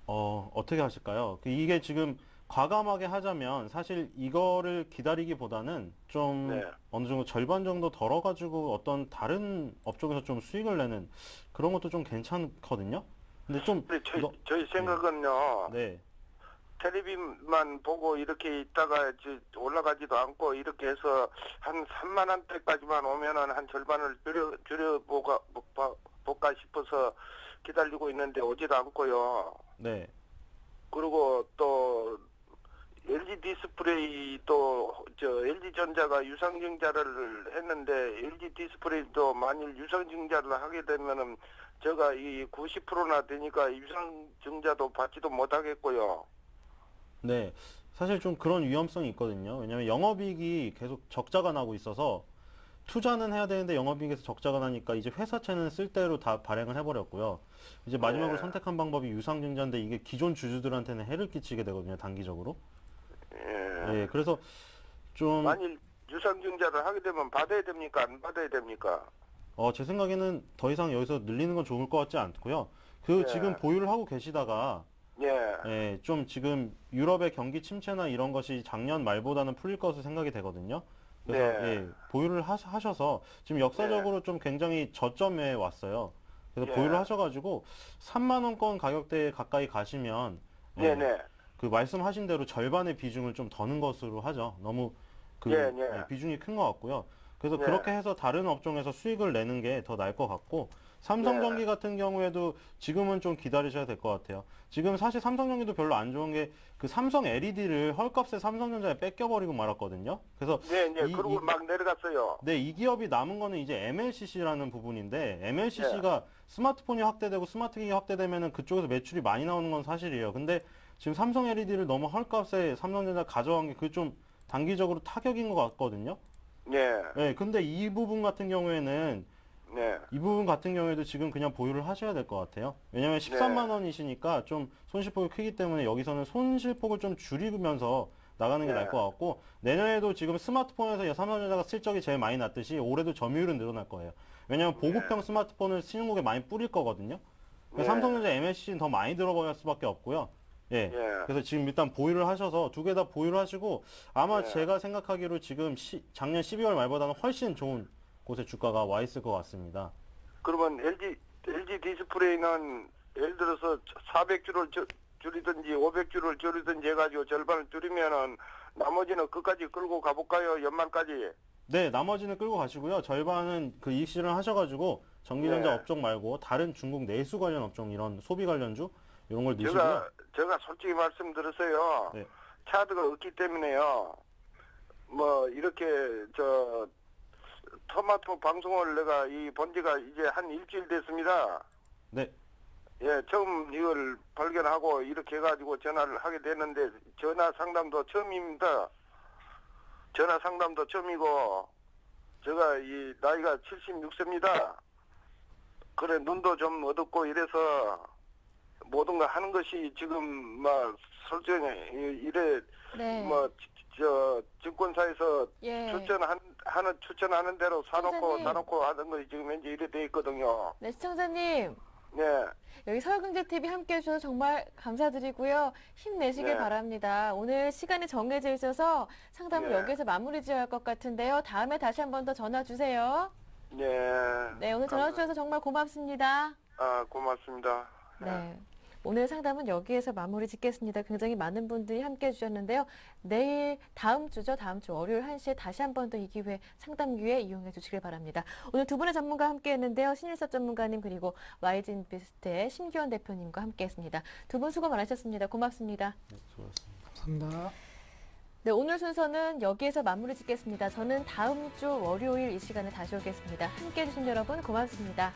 어떻게 하실까요? 이게 지금 과감하게 하자면 사실 이거를 기다리기보다는 좀 네. 어느 정도 절반 정도 덜어가지고 어떤 다른 업종에서 좀 수익을 내는 그런 것도 좀 괜찮거든요. 근데 좀 근데 저희 생각은요. 네, 텔레비만 보고 이렇게 있다가 올라가지도 않고 이렇게 해서 한 3만 원대까지만 오면은 한 절반을 줄여볼까 싶어서 기다리고 있는데 오지도 않고요. 네, 그리고 또 LG 디스플레이 LG전자가 유상증자를 했는데 LG 디스플레이도 만일 유상증자를 하게 되면은 제가 이 90%나 되니까 유상증자도 받지도 못하겠고요. 네. 사실 좀 그런 위험성이 있거든요. 왜냐하면 영업이익이 계속 적자가 나고 있어서 투자는 해야 되는데 영업이익에서 적자가 나니까 이제 회사채는 쓸 대로 다 발행을 해버렸고요. 이제 마지막으로 네. 선택한 방법이 유상증자인데 이게 기존 주주들한테는 해를 끼치게 되거든요, 단기적으로. 예. 예, 그래서 좀, 만일 유상증자를 하게 되면 받아야 됩니까? 안 받아야 됩니까? 제 생각에는 더 이상 여기서 늘리는 건 좋을 것 같지 않고요. 그 예. 지금 보유를 하고 계시다가, 예. 예, 좀 지금 유럽의 경기 침체나 이런 것이 작년 말보다는 풀릴 것으로 생각이 되거든요. 그래서 네. 예, 보유를 하셔서 지금 역사적으로 좀 굉장히 저점에 왔어요. 그래서 예. 보유를 하셔가지고 3만 원권 가격대에 가까이 가시면 예, 네네. 그 말씀하신 대로 절반의 비중을 좀 더는 것으로 하죠. 너무 그 예, 예. 비중이 큰 것 같고요. 그래서 예. 그렇게 해서 다른 업종에서 수익을 내는 게 더 나을 것 같고, 삼성전기 예. 같은 경우에도 지금은 좀 기다리셔야 될 것 같아요. 지금 사실 삼성전기도 별로 안 좋은 게 그 삼성 LED를 헐값에 삼성전자에 뺏겨버리고 말았거든요. 그래서 네, 네. 그리고 막 내려갔어요. 네, 이 기업이 남은 거는 이제 MLCC라는 부분인데, MLCC가 스마트폰이 확대되고 스마트기기 확대되면은 그쪽에서 매출이 많이 나오는 건 사실이에요. 근데 지금 삼성 LED를 너무 헐값에 삼성전자 가져간 게 그게 좀 단기적으로 타격인 것 같거든요. 네. 네, 근데 이 부분 같은 경우에는 네. 이 부분 같은 경우에도 지금 그냥 보유를 하셔야 될 것 같아요. 왜냐면 13만 원이시니까 좀 손실폭이 크기 때문에 여기서는 손실폭을 좀 줄이면서 나가는 게 네. 나을 것 같고, 내년에도 지금 스마트폰에서 삼성전자가 실적이 제일 많이 났듯이 올해도 점유율은 늘어날 거예요. 왜냐면 보급형 스마트폰을 신흥국에 많이 뿌릴 거거든요. 그래서 네. 삼성전자 MLC는 더 많이 들어버릴 수밖에 없고요. 예. 예. 그래서 지금 일단 보유를 하셔서 두 개 다 보유를 하시고, 아마 네. 제가 생각하기로 지금 작년 12월 말보다는 훨씬 좋은 곳에 주가가 와 있을 것 같습니다. 그러면 LG 디스플레이는 예를 들어서 400주를 줄이든지 500주를 줄이든지 해가지고 절반을 줄이면은 나머지는 끝까지 끌고 가볼까요? 연말까지. 네, 나머지는 끌고 가시고요. 절반은 그 이익 실현 하셔가지고 전기전자 네. 업종 말고 다른 중국 내수 관련 업종, 이런 소비 관련주 이런 걸 넣으시고요. 제가 솔직히 말씀드렸어요. 네. 차드가 없기 때문에요. 뭐 이렇게 토마토 방송을 내가 본 지가 이제 한 일주일 됐습니다. 네, 예, 처음 이걸 발견하고 이렇게 해가지고 전화를 하게 됐는데 전화 상담도 처음입니다. 전화 상담도 처음이고 제가 이 나이가 76세입니다. 그래 눈도 좀 어둡고 이래서 모든 거 하는 것이 지금 막 솔직히 이래 네. 뭐 증권사에서 예. 추천하는 대로 시청자님. 사놓고 하는 것이 지금 현재 이래 돼 있거든요. 네, 시청자님. 네. 여기 서울경제TV 함께 해주셔서 정말 감사드리고요. 힘내시길 네. 바랍니다. 오늘 시간이 정해져 있어서 상담을 네. 여기서 마무리 지어야 할 것 같은데요. 다음에 다시 한 번 더 전화 주세요. 네. 네, 오늘 전화 주셔서 정말 고맙습니다. 고맙습니다. 네. 오늘 상담은 여기에서 마무리 짓겠습니다. 굉장히 많은 분들이 함께 해주셨는데요. 내일 다음 주 월요일 1시에 다시 한 번 더 이 기회 상담 기회 이용해 주시길 바랍니다. 오늘 두 분의 전문가 함께 했는데요. 신일섭 전문가님 그리고 YG인베스트의 심기원 대표님과 함께 했습니다. 두 분 수고 많으셨습니다. 고맙습니다. 네, 수고하셨습니다. 감사합니다. 네, 오늘 순서는 여기에서 마무리 짓겠습니다. 저는 다음 주 월요일 이 시간에 다시 오겠습니다. 함께 해주신 여러분 고맙습니다.